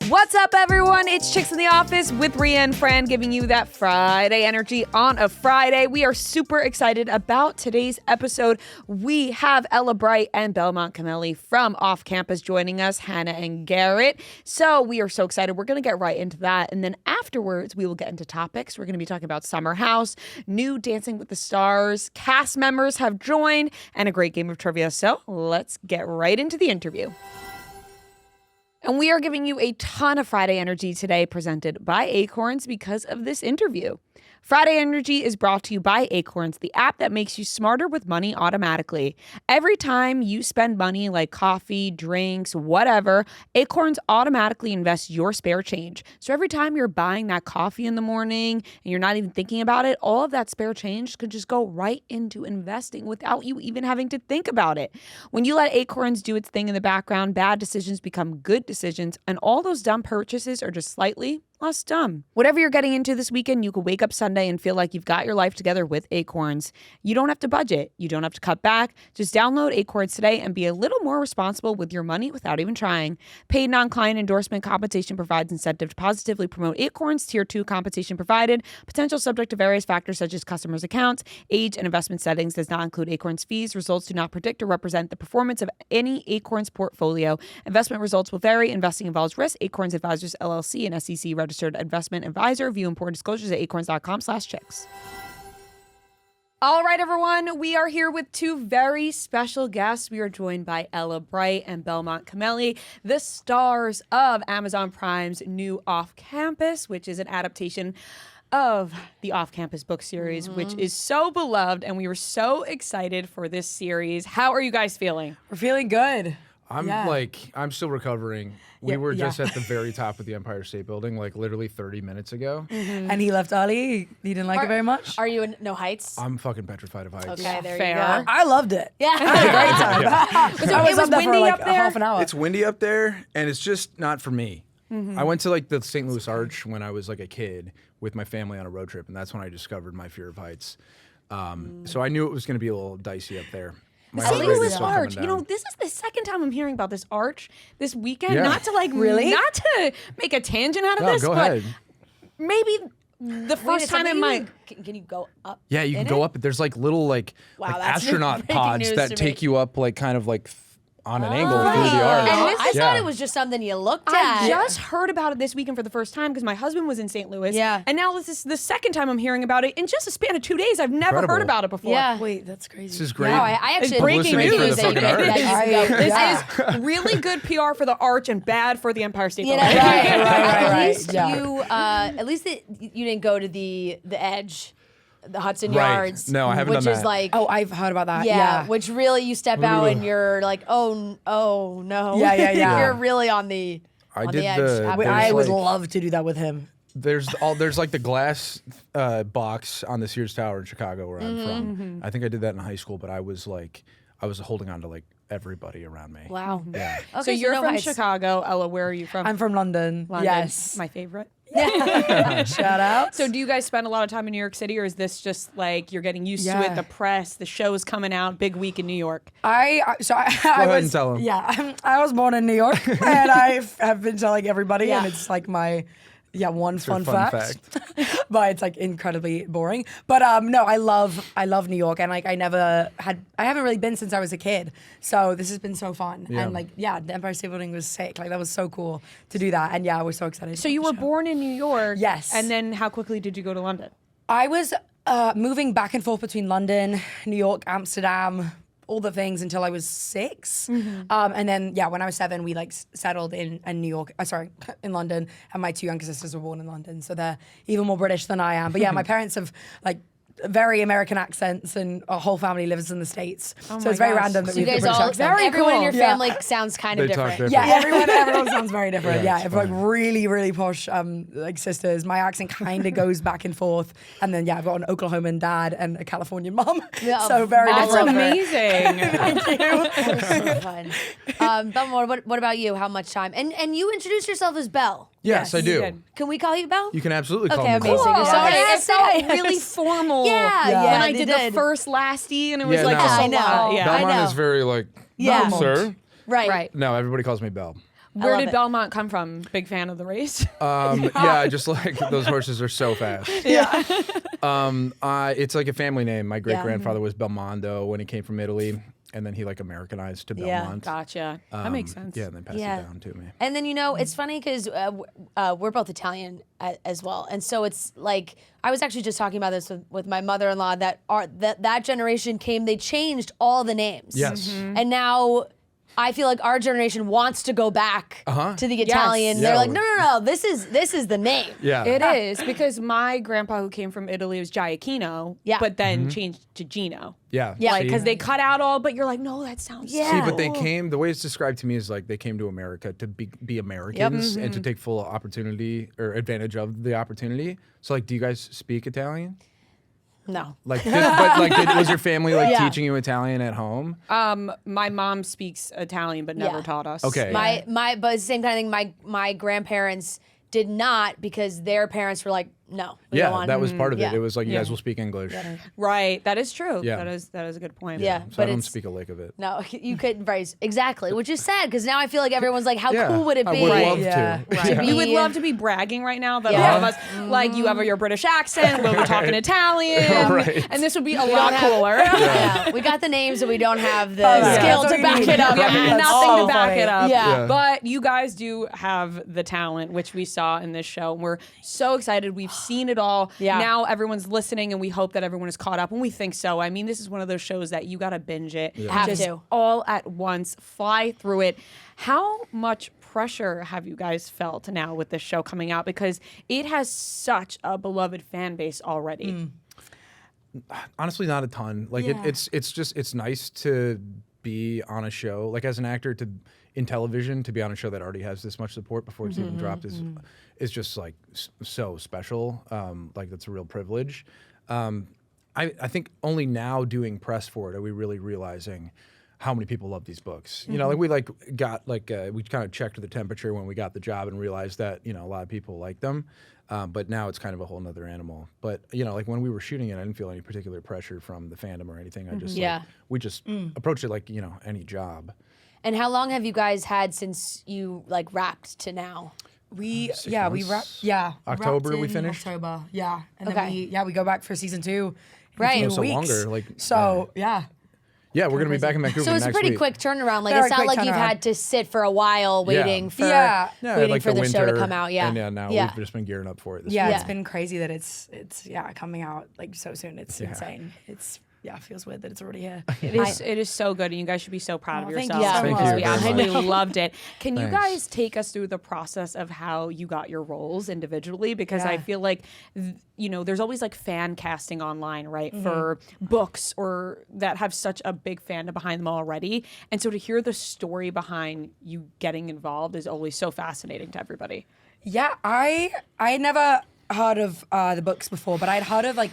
What's up, everyone? It's Chicks in the Office with Ria and Fran giving you that Friday energy on a Friday. We are super excited about today's episode. We have Ella Bright and Belmont Cameli from off campus joining us, Hannah and Garrett. So we are so excited. We're going to get right into that. And then afterwards, we will get into topics. We're going to be talking about Summer House, new Dancing with the Stars, cast members have joined, and a great game of trivia. So let's get right into the interview. And we are giving you a ton of Friday energy today presented by Acorns because of this interview. Friday Energy is brought to you by Acorns, the app that makes you smarter with money automatically. Every time you spend money like coffee, drinks, whatever, Acorns automatically invests your spare change. So every time you're buying that coffee in the morning and you're not even thinking about it, all of that spare change could just go right into investing without you even having to think about it. When you let Acorns do its thing in the background, bad decisions become good decisions, and all those dumb purchases are just slightly less dumb. Whatever you're getting into this weekend, you could wake up Sunday and feel like you've got your life together with Acorns. You don't have to budget. You don't have to cut back. Just download Acorns today and be a little more responsible with your money without even trying. Paid non-client endorsement compensation provides incentive to positively promote Acorns. Tier 2 compensation provided. Potential subject to various factors such as customers' accounts, age, and investment settings. Does not include Acorns fees. Results do not predict or represent the performance of any Acorns portfolio. Investment results will vary. Investing involves risk. Acorns Advisors LLC and SEC registered investment advisor. View important disclosures at acorns.com/chicks. All right, everyone. We are here with two very special guests. We are joined by Ella Bright and Belmont Cameli, the stars of Amazon Prime's new Off Campus, which is an adaptation of the Off Campus book series, which is so beloved, and we were so excited for this series. How are you guys feeling? We're feeling good. I'm still recovering. We were just at the very top of the Empire State Building, like literally 30 minutes ago. And he left early. He didn't like it very much. Are you in no heights? I'm fucking petrified of heights. Okay, there Fair. you go. I loved it. Yeah. I had a great time. I was it up was there for windy like up there? half an hour. It's windy up there, and it's just not for me. I went to like the St. Louis Arch when I was like a kid with my family on a road trip, and that's when I discovered my fear of heights. So I knew it was going to be a little dicey up there. My St. heart rate is Louis still coming Arch. You know, down. this is the second time I'm hearing about this arch this weekend. Yeah. Not to not to make a tangent out of No, this, go but ahead. maybe the first time in my Can you go up? Yeah, you can go up. There's like little like that's astronaut breaking pods news that to take me. you up like kind of like on an angle through the arch. And I Yeah. thought it was just something you looked I at. just heard about it this weekend for the first time because my husband was in St. Louis. Yeah. And now this is the second time I'm hearing about it in just a span of 2 days. I've never heard Incredible. about it before. Yeah. Wait, that's crazy. This is great. No, I actually breaking publicity for news the that you fucking did arch. that years ago. This is really good PR for the arch and bad for the Empire State You know, Building. at right, least yeah. you, at least you didn't go to the edge, the Hudson Right. Yards. No, I haven't which done is that. like, Oh, I've heard about that. yeah, which really you step out and you're like, oh no. Yeah. You're really on the I on did the edge. the- after. I would like- love to do that with him. There's like the glass box on the Sears Tower in Chicago where I'm from. I think I did that in high school, but I was holding on to like everybody around me. Wow. Yeah. Okay, So you're no from heights. Chicago. Ella, where are you from? I'm from London. London. Yes. My favorite. Shout out. So do you guys spend a lot of time in New York City, or is this just like you're getting used to Yeah. it, the press, the show's coming out, big week in New York? I ahead was and tell 'em. Yeah, I was born in New York, and I have been telling everybody, and Yeah. it's like my one It's a fun fact. But it's like incredibly boring. But no, I love New York, and like I haven't really been since I was a kid. So this has been so fun, Yeah. and like the Empire State Building was sick. Like that was so cool to do that, and we're so excited. So you were born in New York. Yes. And then how quickly did you go to London? I was moving back and forth between London, New York, Amsterdam, all the things until I was 6. And then, when I was 7, we like settled in New York, in London. And my 2 younger sisters were born in London. So they're even more British than I am. But my parents have like very American accents, and our whole family lives in the States. So it's very random that So we you have guys British all, accents. everyone in your Yeah. family sounds kind of They talk different. different. Yeah, everyone sounds very different. Yeah, Yeah, it's like funny. really, really posh, like sisters. My accent kind of goes back and forth, and then I've got an Oklahoman dad and a Californian mom, Yeah, so very that's That's different. amazing. So fun. Belmore, what about you? How much time? And you introduced yourself as Belle. Yes, I do. did. Can we call you Belle? You can absolutely call Okay, me amazing. Belle. Sorry, it felt yes. really formal. Yeah, Yeah. When I they did the first lasty, and it was Yeah, like no. just a I know. lot. Yeah. I Belmont know. is very like, Yeah. sir. Right. Right. No, everybody calls me Belle. Where love did it. Belmont come from? Big fan of the race. Yeah, just like those horses are so fast. Yeah. It's like a family name. My great grandfather was Belmondo when he came from Italy, and then he like Americanized to Yeah. Belmont. Gotcha. That makes sense. Yeah, and then passed Yeah. it down to me. And then, it's funny because we're both Italian as well. And so it's like, I was actually just talking about this with my mother-in-law that generation came, they changed all the names. Yes. And now I feel like our generation wants to go back to the Italian. Yes. They're Yeah, like, no, this is the name. Yeah. It is because my grandpa who came from Italy was Giacchino, Yeah. but then changed to Gino. Yeah. Yeah. Like, see? because they cut out all, but you're like, no, that sounds Yeah. See, but they came, the way it's described to me is like they came to America to be Americans and to take full opportunity or advantage of the opportunity. So like, do you guys speak Italian? No. Like, was your family like Yeah. teaching you Italian at home? My mom speaks Italian, but never Yeah. taught us. Okay. But it's the same kind of thing. My grandparents did not because their parents were like, no, we don't Yeah, want. that was part of it. Yeah. It was like, you guys will speak English. Right. That is true. Yeah. That is a good point. Yeah. So But I don't it's- speak a lick of it. No, you couldn't raise exactly, which is sad because now I feel like everyone's like, how Yeah, cool would it I be? would love Yeah. to. to be? You would love to be bragging right now that Yeah. all of us, like, you have your British accent, we'll be talking Italian, Right. and this would be a We lot don't have- cooler. Yeah, we got the names, and we don't have the yeah. skill That's to what back you it need. up. We have That's nothing to so back funny. it up. Yeah. But you guys do have the talent, which we saw in this show. We're so excited. We've seen it all. Yeah. Now everyone's listening, and we hope that everyone is caught up, and we think so. I mean, this is one of those shows that you got to binge it. Have Just to. all at once, fly through it. How much pressure have you guys felt now with this show coming out? Because it has such a beloved fan base already. Honestly, not a ton. Like it's nice to be on a show. Like as an actor in television to be on a show that already has this much support before it's even dropped is just like so special. Like that's a real privilege. I think only now doing press for it are we really realizing how many people love these books. You know, like we we kind of checked the temperature when we got the job and realized that, a lot of people like them. But now it's kind of a whole nother animal. But, like when we were shooting it, I didn't feel any particular pressure from the fandom or anything. I just, we just approached it like, any job. And how long have you guys had since you like wrapped to now? We 6 we months? wrapped. Yeah, October wrapped we in finished? October. Yeah, and Okay. then we go back for season 2. in a Right. few Oh, so weeks. longer, like, So yeah. Yeah, we're going to be back in Vancouver So it's a next pretty week. quick turnaround. Like Very it's not quick like you've turnaround. had to sit for a while waiting for Yeah. Yeah, waiting like for the show to winter, come out. Yeah. And now Yeah. we've just been gearing up for it. This Yeah, week. it's been crazy that it's coming out like so soon. It's insane. It's it feels weird that it's already here. It is so good, and you guys should be so proud of thank you yourselves. so Thank because you we very absolutely much. loved it. Can you Thanks. guys take us through the process of how you got your roles individually? Because I Yeah. feel like, there's always like fan casting online, right, for books or that have such a big fandom behind them already. And so to hear the story behind you getting involved is always so fascinating to everybody. Yeah, I had never heard of the books before, but I'd heard of like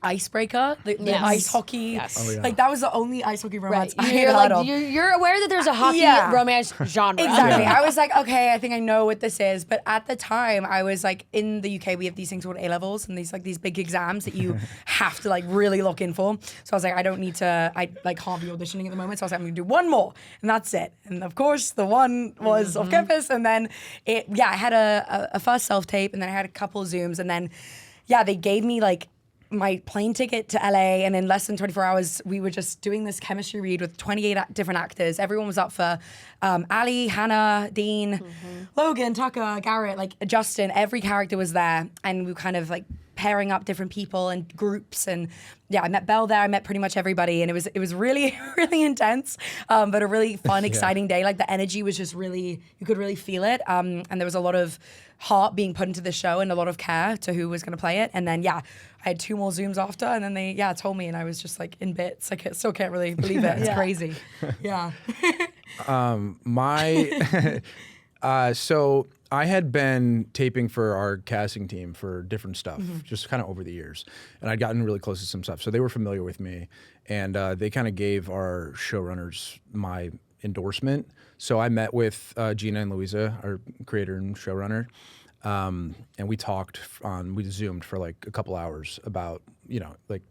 Icebreaker, the Yes. ice hockey. Yes. Oh, yeah. Like that was the only ice hockey romance I You're had like heard of. you're aware that there's a hockey Yeah. romance genre. Exactly. I was like, okay, I think I know what this is. But at the time, I was like, in the UK, we have these things called A-levels and these big exams that you have to like really look in for. So I was like, I don't need to, I like can't be auditioning at the moment. So I was like, I'm gonna do one more and that's it. And of course, the one was off campus. And then I had a first self-tape and then I had a couple Zooms. And then, they gave me like my plane ticket to LA, and in less than 24 hours, we were just doing this chemistry read with 28 different actors. Everyone was up for Ali, Hannah, Dean, Logan, Tucker, Garrett, like Justin. Every character was there, and we were kind of like pairing up different people and groups. And I met Belle there. I met pretty much everybody, and it was really, really intense, but a really fun, exciting day. Like the energy was just really, you could really feel it, and there was a lot of heart being put into the show and a lot of care to who was going to play it. And then I had 2 more Zooms after, and then they told me, and I was just like in bits. I still can't really believe it. It's crazy. Yeah. So I had been taping for our casting team for different stuff, just kind of over the years, and I'd gotten really close to some stuff. So they were familiar with me, and they kind of gave our showrunners my endorsement. So I met with Gina and Louisa, our creator and showrunner, and we Zoomed for like a couple hours about, like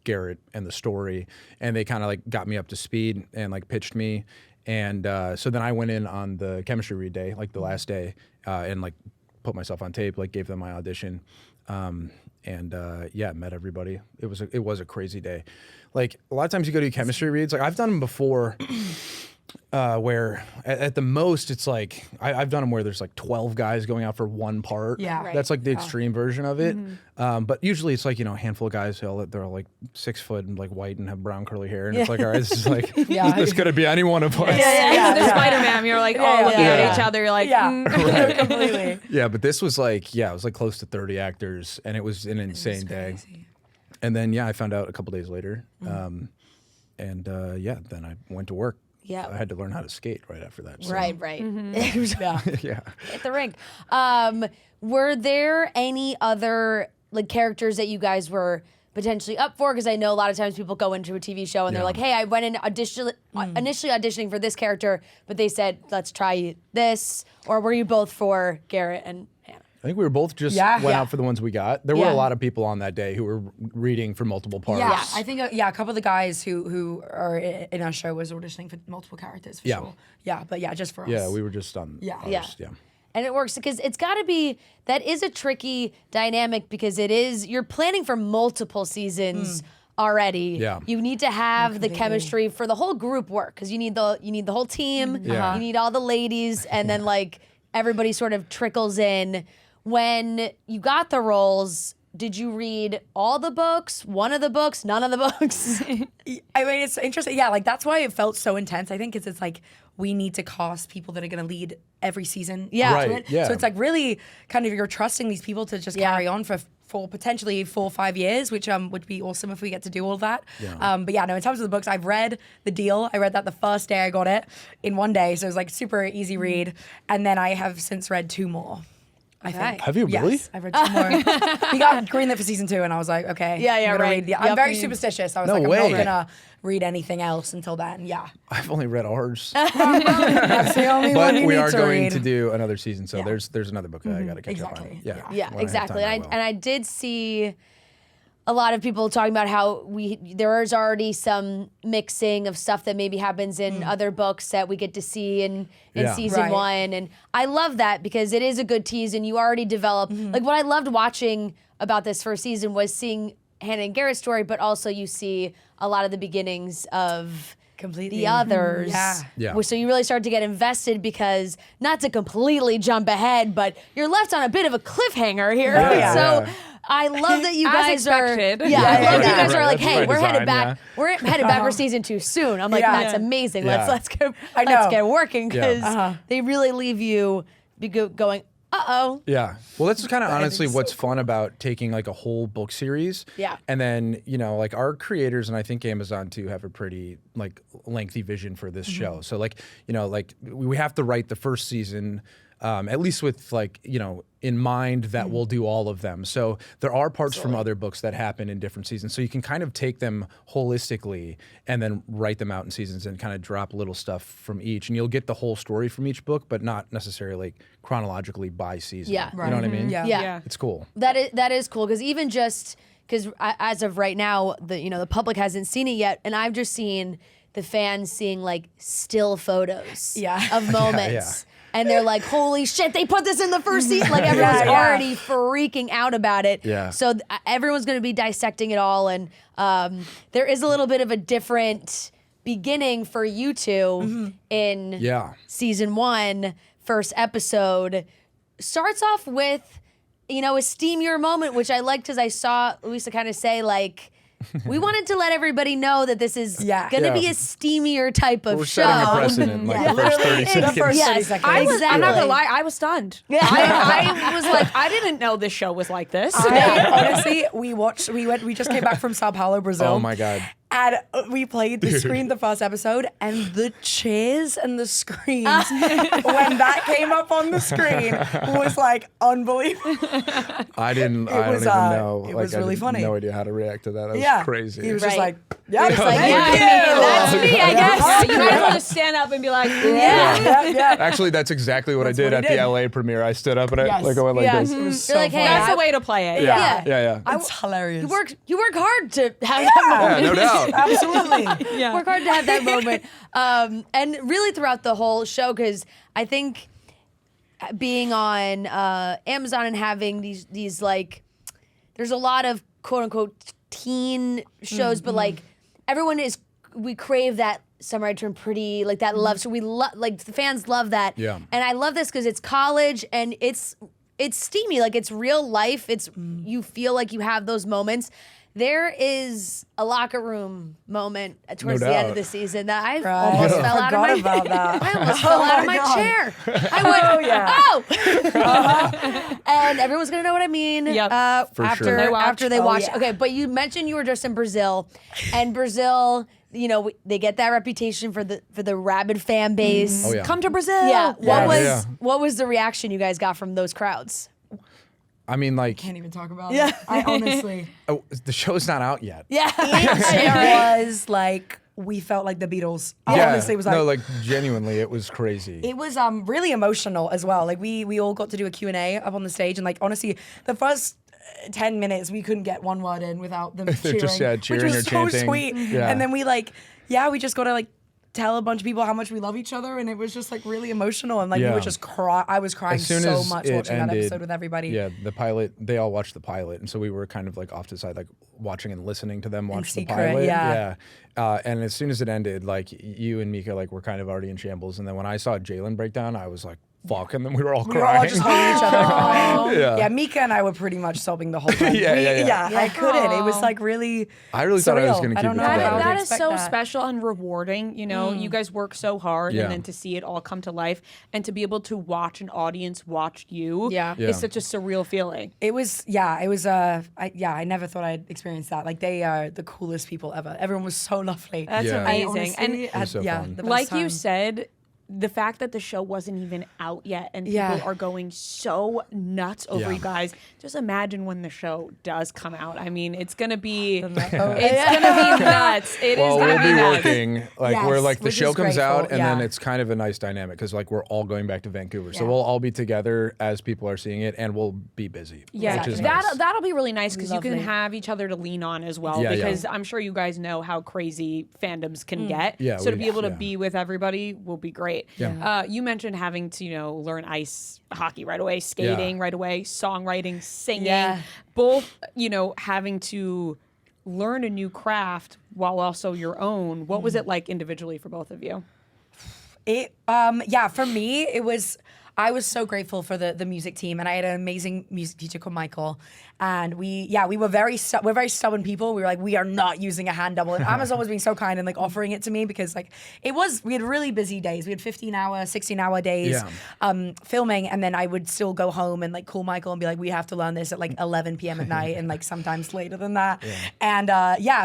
Garrett and the story, and they kind of like got me up to speed and like pitched me. And so then I went in on the chemistry read day, like the last day, and like put myself on tape, like gave them my audition. Met everybody. It was a crazy day. Like a lot of times you go to chemistry reads, like I've done them before, where at the most it's like I've done them where there's like 12 guys going out for one part. Yeah. Right. That's like the extreme version of it. But usually it's like, a handful of guys they're all like 6 foot and like white and have brown curly hair, and it's like, all right, this is like this could be any one of us. The Spider-Man, you're like all looking at each other. You're like, completely. Yeah, but this was like, it was like close to 30 actors, and it was an insane day. And then, I found out a couple days later. Then I went to work. Yeah. I had to learn how to skate right after that. So. Right. Yeah. At the rink. Were there any other like characters that you guys were potentially up for? Because I know a lot of times people go into a TV show and they're like, hey, I went in initially auditioning for this character, but they said, let's try this. Or were you both for Garrett and Hannah? I think we were both just went out for the ones we got. There were a lot of people on that day who were reading for multiple parts. Yeah, I think a couple of the guys who are in our show was auditioning for multiple characters for sure. Yeah, but just for us. Yeah, we were just on ours. Yeah. And it works because it's got to be, that is a tricky dynamic because you're planning for multiple seasons already. Yeah. You need to have the chemistry for the whole group work because you need the whole team. Yeah. You need all the ladies, and then like everybody sort of trickles in. When you got the roles, did you read all the books, one of the books, none of the books? I mean, it's interesting. Yeah, like that's why it felt so intense. I think it's like we need to cast people that are going to lead every season. Yeah. After Right, it. yeah. So it's like really kind of you're trusting these people to just carry on for potentially 4 or 5 years, which would be awesome if we get to do all of that. Yeah. But in terms of the books, I've read The Deal. I read that the first day I got it in one day, so it was like super easy read. And then I have since read 2 more. I think. Have you really? Yes, I've read 2 more. We got greenlit for season 2, and I was like, okay. I'm gonna read I'm very superstitious. I was No like, way. I'm not gonna read anything else until then. Yeah. I've only read ours. That's the only But one you we need are to going read. to do another season, so there's another book that I got to catch up on. Exactly. Yeah, Yeah, when I have exactly. time, I And will. I did see a lot of people talking about how there is already some mixing of stuff that maybe happens in other books that we get to see in season Right. 1. And I love that because it is a good tease and you already develop. Like what I loved watching about this first season was seeing Hannah and Garrett's story, but also you see a lot of the beginnings of Completely. the others. Yeah. So you really start to get invested because, not to completely jump ahead, but you're left on a bit of a cliffhanger here. Yeah. So Yeah. I love that you As guys expected. are. Yeah, I love that you right, guys are right. like, That's hey, by we're headed design, back. We're headed back for season 2 soon. I'm like, Yeah. that's amazing. Yeah. Let's get I let's know. get working because Yeah. they really leave you going, uh-oh. Yeah. Well, that's kind of honestly what's fun about taking like a whole book series. Yeah. And then, like our creators and I think Amazon too have a pretty like lengthy vision for this show. So like, we have to write the first season at least with like, in mind that we'll do all of them. So there are parts from other books that happen in different seasons. So you can kind of take them holistically and then write them out in seasons and kind of drop little stuff from each. And you'll get the whole story from each book, but not necessarily chronologically by season. Yeah. You know what I mean? Yeah. It's cool. That is cool because even just because as of right now, the public hasn't seen it yet, and I've just seen the fans seeing like still photos of moments. And they're like, holy shit, they put this in the first season. Like everyone's already freaking out about it. Yeah. So everyone's going to be dissecting it all. And there is a little bit of a different beginning for you two in season 1, first episode. Starts off with, a steamier moment, which I liked because I saw Luisa kind of say like, we wanted to let everybody know that this is going to be a steamier type of We're show. setting a precedent like the first 30 seconds. The first 30 Yes. seconds. I'm not Exactly. gonna lie, I was stunned. I was like, I didn't know this show was like this. Honestly, we just came back from Sao Paulo, Brazil. Oh my God. And we played the screen the first episode, and the cheers and the screams when that came up on the screen was like unbelievable. I don't was, even know. it Like, was I really had funny. no idea how to react to that. That was Yeah, crazy. He was Right. just like, yeah, It's like, thank yeah, you. That's me, I guess. You might as well Yeah. just stand up and be like, Yeah. Actually, that's exactly what I did what at he did. the LA premiere. I stood up and I Yes. like I went like Yeah. this. It was You're so like, hey, funny. that's the way to play it. Yeah. Yeah. Yeah. It's hilarious. You work hard to have that moment. Yeah, no doubt. out. Absolutely. Work hard to have that moment. And really throughout the whole show, because I think being on Amazon and having these like, there's a lot of quote unquote teen shows, but like we crave that Summer I Turned Pretty, like that love. So we love, like the fans love that. Yeah. And I love this because it's college and it's steamy, like it's real life. It's you feel like you have those moments. There is a locker room moment towards the end of the season that I almost fell out of my that. I almost fell out of my chair. I went, and everyone's gonna know what I mean. Yep. For after sure. after they Oh, watch. yeah. Okay, but you mentioned you were just in Brazil, and Brazil, you know, they get that reputation for the rabid fan base. Oh, yeah. Come to Brazil. Yeah. Yeah. What was the reaction you guys got from those crowds? I mean, like, Can't even talk about it. I honestly. the show's not out yet. Yeah. It was like, we felt like the Beatles. Honestly, it was like. no, like genuinely, it was crazy. It was really emotional as well. Like we all got to do a Q&A up on the stage, and like honestly, the first 10 minutes we couldn't get one word in without them cheering, just, cheering which or was so chanting. sweet. Yeah. And then we we just got to like tell a bunch of people how much we love each other, and it was just like really emotional, and like we Yeah. were just I was crying As soon so as much it watching that ended, episode with everybody. Yeah, the pilot, they all watched the pilot, and so we were kind of like off to the side, like watching and listening to them watch the secret, pilot. yeah. And as soon as it ended, like you and Mika like were kind of already in shambles, and then when I saw Jalen break down, I was like, fuck, and then we were all We crying. were all just holding each other crying. Yeah. Yeah, Mika and I were pretty much sobbing the whole time. Yeah. I couldn't. It was like really I really thought I was surreal. going to I keep don't it know how together. to That is expect so that. special and rewarding. You know, you guys work so hard, Yeah. and then to see it all come to life, and to be able to watch an audience watch you, Yeah. Yeah. is such a surreal feeling. It was, I never thought I'd experience that. Like, they are the coolest people ever. Everyone was so lovely. That's Yeah. amazing. Honestly And It was so fun. the best like you time. said, the fact that the show wasn't even out yet and Yeah. people are going so nuts over Yeah. you guys. Just imagine when the show does come out. I mean, it's gonna be Oh, it's gonna be nuts. It is Well, gonna we'll be be nuts. working like Yes, where like the which show is comes out, grateful, and then yeah. it's kind of a nice dynamic because like we're all going back to Vancouver, so Yeah. we'll all be together as people are seeing it, and we'll be busy. Yeah, which is that'll nice. that'll be really nice because you can Lovely. have each other to lean on as well. Yeah, yeah. because I'm sure you guys know how crazy fandoms can get. Yeah, so to we- be able to yeah. be with everybody will be great. Yeah. You mentioned having to learn ice hockey right away, skating right away, songwriting, singing, Yeah. both having to learn a new craft while also your own. What was it like individually for both of you? For me, I was so grateful for the music team, and I had an amazing music teacher called Michael, and we were very stubborn people. We were like, we are not using a hand double, and Amazon was being so kind and like offering it to me because like we had really busy days. We had 15-hour, 16-hour days filming, and then I would still go home and like call Michael and be like, we have to learn this at like 11 p.m. at night, and like sometimes later than that. And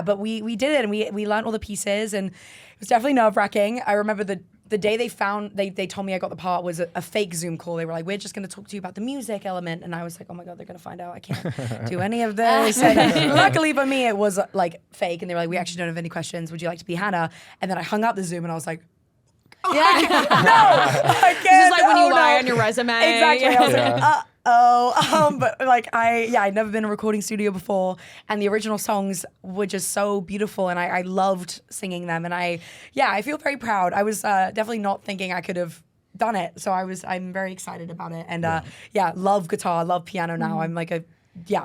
but we did it, and we learned all the pieces, and it was definitely nerve-wracking. I remember the day they told me I got the part was a fake Zoom call. They were like, we're just going to talk to you about the music element. And I was like, oh my God, they're going to find out I can't do any of this. And luckily for me, it was like fake. And they were like, we actually don't have any questions. Would you like to be Hannah? And then I hung up the Zoom and I was like, I can't. This is like when you no. lie on your resume. Exactly. I was Yeah. like, but like I'd never been in a recording studio before, and the original songs were just so beautiful, and I loved singing them, and I feel very proud. I was definitely not thinking I could have done it, so I'm very excited about it, and love guitar, love piano now. I'm like I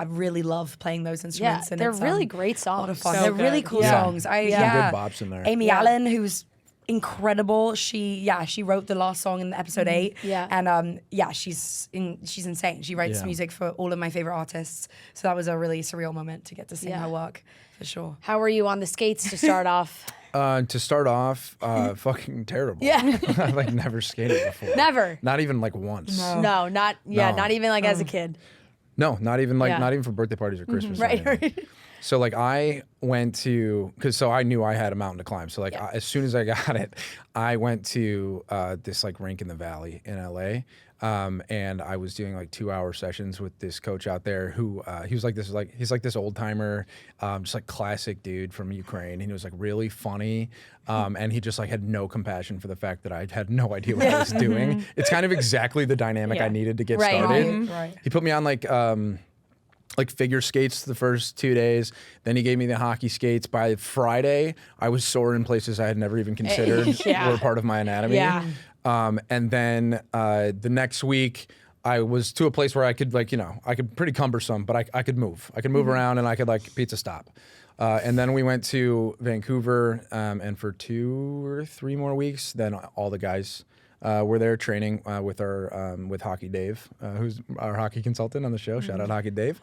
really love playing those Yeah, instruments, and they're it's, really great songs. a lot of fun. So They're really good. cool Yeah. songs. Some good bops in there. Amy Allen, who's incredible. She wrote the last song in episode 8. Yeah. And she's insane. She writes Yeah. music for all of my favorite artists. So that was a really surreal moment to get to sing Yeah. her work for sure. How were you on the skates to start off? To start off, fucking terrible. Yeah. I like never skated before. Never. Not even like once. No, not even like as a kid. No, not even Yeah. not even for birthday parties or Christmas. or Right, anything. right. So like I went to, so I knew I had a mountain to climb. So like as soon as I got it, I went to this like rink in the valley in LA. And I was doing like 2-hour sessions with this coach out there who he's like this old timer, just like classic dude from Ukraine. And he was like really funny. And he just like had no compassion for the fact that I had no idea what I was doing. It's kind of exactly the dynamic I needed to get Right. started. Right. He put me on like like figure skates the first 2 days. Then he gave me the hockey skates. By Friday, I was sore in places I had never even considered were part of my anatomy. Yeah. And then the next week, I was to a place where I could I could pretty cumbersome, but I could move. I could move around and I could like pizza stop. And then we went to Vancouver, and for 2 or 3 more weeks, then all the guys were there training with Hockey Dave, who's our hockey consultant on the show. Shout out Hockey Dave.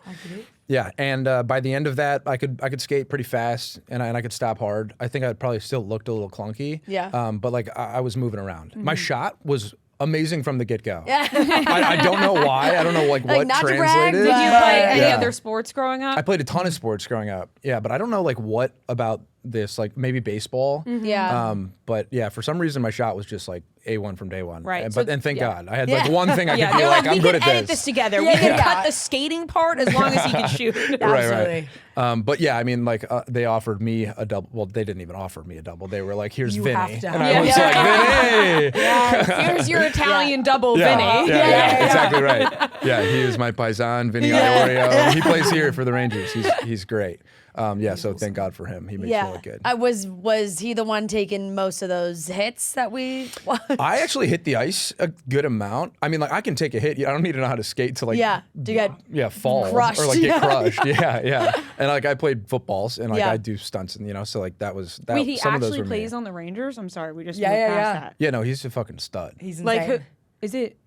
Yeah, and by the end of that, I could skate pretty fast, and I could stop hard. I think I probably still looked a little clunky. Yeah. But like I was moving around. My shot was amazing from the get-go. I don't know why. I don't know like what not to brag, translated. Did you play any other sports growing up? I played a ton of sports growing up. Yeah, but I don't know like what about this, like maybe baseball. Yeah. But yeah, for some reason my shot was just like A1 from day one. Right. And thank God. I had like one thing I could be They're like, we I'm good can at edit this together. We can cut the skating part as long as he can shoot. Absolutely. Right. But yeah, I mean, like they offered me a double. Well, they didn't even offer me a double. They were like, "Here's You Vinny," have to and have I was like, "Vinny." Here's your Italian double, Yeah, Vinny. yeah, exactly right. Yeah, he is my paisan, Vinny Iorio. He plays here for the Rangers. He's great. So thank God for him. He makes me look good. Was he the one taking most of those hits that we watched? I actually hit the ice a good amount. I mean, like I can take a hit. I don't need to know how to skate to like fall crushed. or like get crushed. Yeah. And like I played footballs and like I do stunts and so like that was that. Wait, he some of those actually were plays me. on the Rangers? I'm sorry, we just Yeah, moved yeah, past yeah. that. Yeah, no, he's a fucking stud. He's insane. Like, who is it?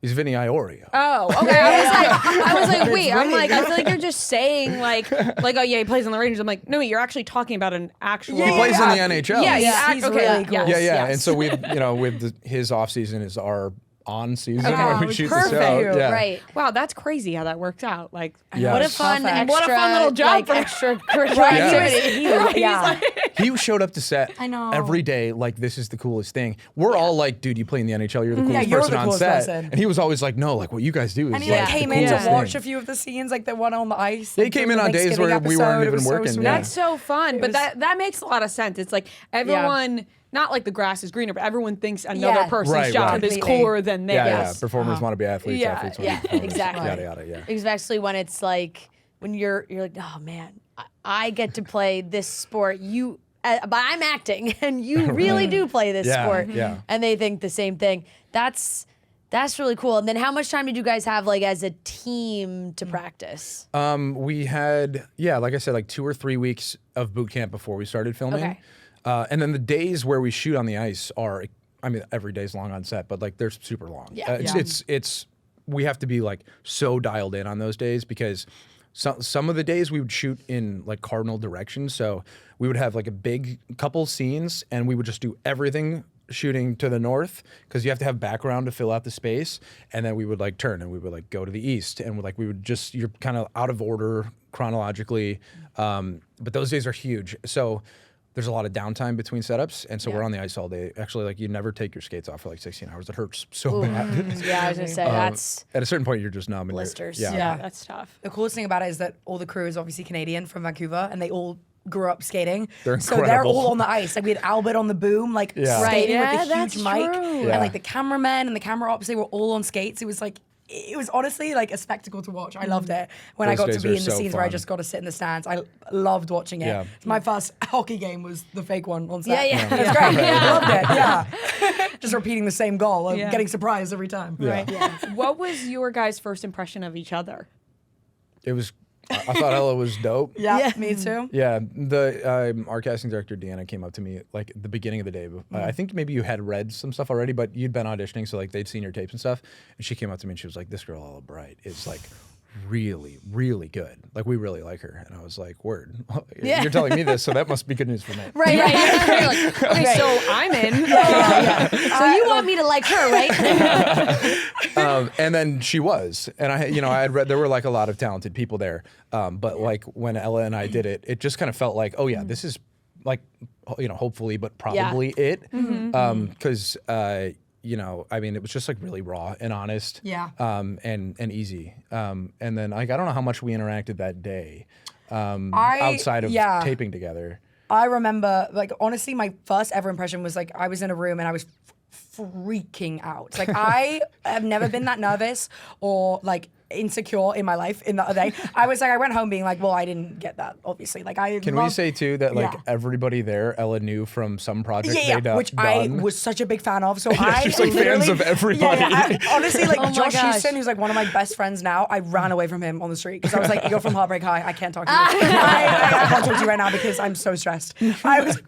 He's Vinny Iorio. Oh, okay. I was like, wait. I'm like, I feel like you're just saying like, oh yeah, he plays on the Rangers. I'm like, no, you're actually talking about an actual. He plays in the NHL. Yeah, He's okay. really cool. Yes, Yeah. yes. And so we've his off season is our on season Okay. where we Oh, shoot perfect. the show. Yeah. Right. Wow, that's crazy how that worked out. Like, Yeah. What a fun Perfect. extra, What a fun little job like, for- extra Right. Yeah. He showed up to set I know. every day like this is the coolest thing. We're all like, dude, you play in the NHL, you're the coolest you're person the on coolest set. person. And he was always like, no, like what you guys do is And he like like the came in to coolest watch thing. a few of the scenes, like the one on the ice. Yeah, he like, came the in on days Thanksgiving where we weren't episode. It even was so working, sweet. yeah. that's so fun. But was- that makes a lot of sense. It's like everyone, not like the grass is greener, but everyone thinks another Yeah. person's Right, job right. is Completely. cooler than theirs. Yeah. Performers want to be athletes, Yeah, athletes want yeah, to be performers. exactly. Yada, yada, yeah. Especially when it's like when you're like, oh man, I get to play this sport. But I'm acting, and you really do play this Yeah, sport. yeah. And they think the same thing. That's really cool. And then how much time did you guys have like as a team to practice? We had, like I said, like 2 or 3 weeks of boot camp before we started filming. Okay. And then the days where we shoot on the ice are, I mean, every day's long on set, but like they're super long. Yeah. It's we have to be like so dialed in on those days because some of the days we would shoot in like cardinal directions. So we would have like a big couple scenes and we would just do everything shooting to the north because you have to have background to fill out the space. And then we would like turn and we would like go to the east and we would just, you're kind of out of order chronologically. But those days are huge. So there's a lot of downtime between setups, and so we're on the ice all day. Actually, like you never take your skates off for like 16 hours. It hurts so bad. Yeah, I was gonna say that's At a certain point, you're just numb. And blisters. Yeah, that's tough. The coolest thing about it is that all the crew is obviously Canadian from Vancouver, and they all grew up skating. They're so they're incredible. all on the ice. Like we had Albert on the boom, like Yeah. skating Right. with Yeah, a huge that's mic, true. and Yeah. like the cameramen and the camera ops, they were all on skates. It was honestly like a spectacle to watch. I loved it when I Those got to days be are in the so scenes where I fun. just got to sit in the stands. I loved watching it. Yeah. My first hockey game was the fake one on set. Yeah. That's great. I loved it. Yeah, just repeating the same goal and Yeah. getting surprised every time. Right. What was your guys' first impression of each other? It was. I thought Ella was dope. Yeah, me too. Yeah, our casting director Deanna came up to me like at the beginning of the day. I think maybe you had read some stuff already, but you'd been auditioning, so like they'd seen your tapes and stuff. And she came up to me and she was like, "This girl Ella Bright is like really, really good. Like we really like her." And I was like, "Word, you're telling me this, so that must be good news for me." right. You're like, okay, so I'm in. So you want me to like her, right? And then she was, and I had read there were like a lot of talented people there, but like when Ella and I did it, it just kind of felt like, oh yeah, this is like, hopefully, but probably it, because I mean, it was just like really raw and honest, Yeah. and easy, and then like I don't know how much we interacted that day, outside of taping together. I remember, like, honestly, my first ever impression was like I was in a room and I was freaking out. Like, I have never been that nervous or like insecure in my life in the other day. I went home being like, well, I didn't get that, obviously. Like, Can we say too that like everybody there, Ella knew from some project they'd done, which I was such a big fan of. So I she's like fans of everybody. Honestly, like Josh Houston, who's like one of my best friends now, I ran away from him on the street because I was like, you're from Heartbreak High. I can't talk to you. I can't talk to you right now because I'm so stressed. I was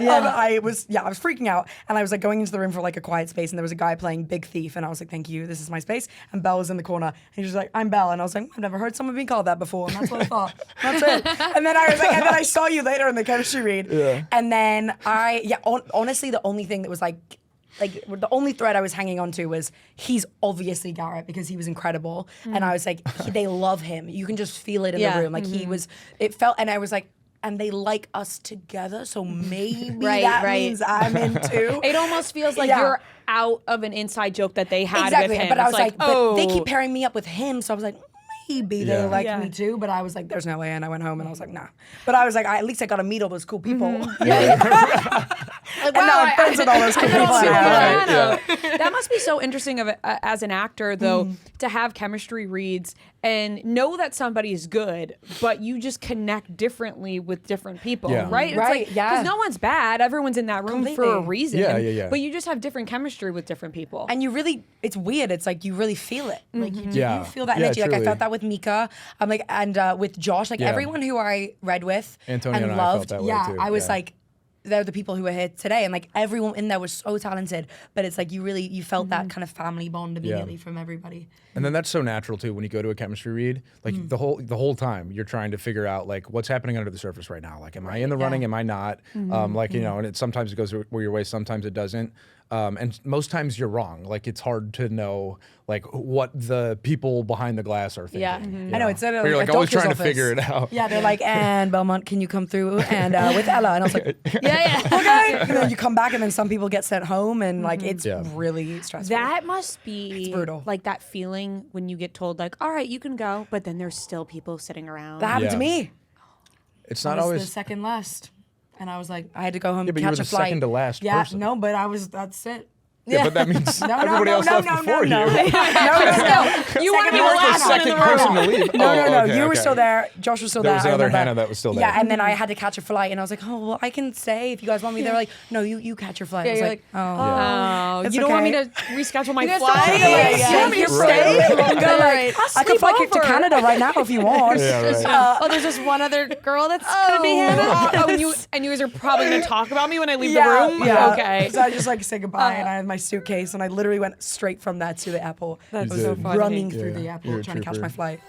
I was freaking out, and I was like going into the room for like a quiet space, and there was a guy playing Big Thief, and I was like, thank you, this is my space. And Belle was in the corner, and he was like, I'm Belle, and I was like, I've never heard someone being called that before, and that's what I thought. That's it. And then I was like, and then I saw you later in the chemistry read, and then honestly, the only thing that was like the only thread I was hanging on to was he's obviously Garrett because he was incredible, and I was like, they love him. You can just feel it in the room, like he was. It felt, and I was like, and they like us together, so maybe that means I'm in too. It almost feels like you're out of an inside joke that they had with him. But I was like, but they keep pairing me up with him, so I was like, maybe they like me too. But I was like, there's no way, and I went home and I was like, nah. But I was like, at least I got to meet all those cool people. Like, and now I'm friends with all those cool people. That must be so interesting as an actor, though, to have chemistry reads and know that somebody is good, but you just connect differently with different people, right? It's like, because no one's bad. Everyone's in that room for a reason. But you just have different chemistry with different people. And you really, it's weird. It's like you really feel it. Like you feel that energy. Like I felt that with Mika. I'm like, and with Josh, like everyone who I read with Antonio and I loved. felt that way too. I was like, they're the people who are here today, and like everyone in there was so talented, but it's like you felt that kind of family bond immediately from everybody. And then that's so natural too when you go to a chemistry read, like the whole time you're trying to figure out like what's happening under the surface right now. Like, am I in the running? Am I not? Like, you know, and sometimes it goes where your way, sometimes it doesn't. And most times you're wrong. Like, it's hard to know like what the people behind the glass are thinking. I know, it's you're like always trying to figure it out. Yeah, they're like, and Belmont, can you come through and with Ella? And I was like, okay. And then you come back, and then some people get sent home, and like it's really stressful. That must be it's brutal. Like that feeling when you get told like, all right, you can go, but then there's still people sitting around. That happened to me. It's not I was always the second last. And I was like, I had to go home but catch you were a the flight. second to last yeah, person. no, but that's it. Yeah, but that means everybody else left before you. No. You weren't You weren't the second person to leave. No. You were still there. Josh was still there. There was another Hannah that was still there. Yeah, and then I had to catch a flight, and I was like, oh, well, I can stay if you guys want me. They were like, no, you catch your flight. I was like, oh, you don't want me to reschedule my flight? You want me to stay? I could fly to Canada right now if you want. There's just one other girl that's gonna be Hannah. And you guys are probably gonna talk about me when I leave the room. Yeah. Okay. So I just like say goodbye, and I had my suitcase, and I literally went straight from that to the airport. I was so funny. running through the airport trying to catch my flight.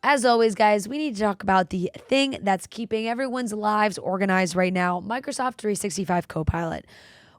As always, guys, we need to talk about the thing that's keeping everyone's lives organized right now, Microsoft 365 Copilot.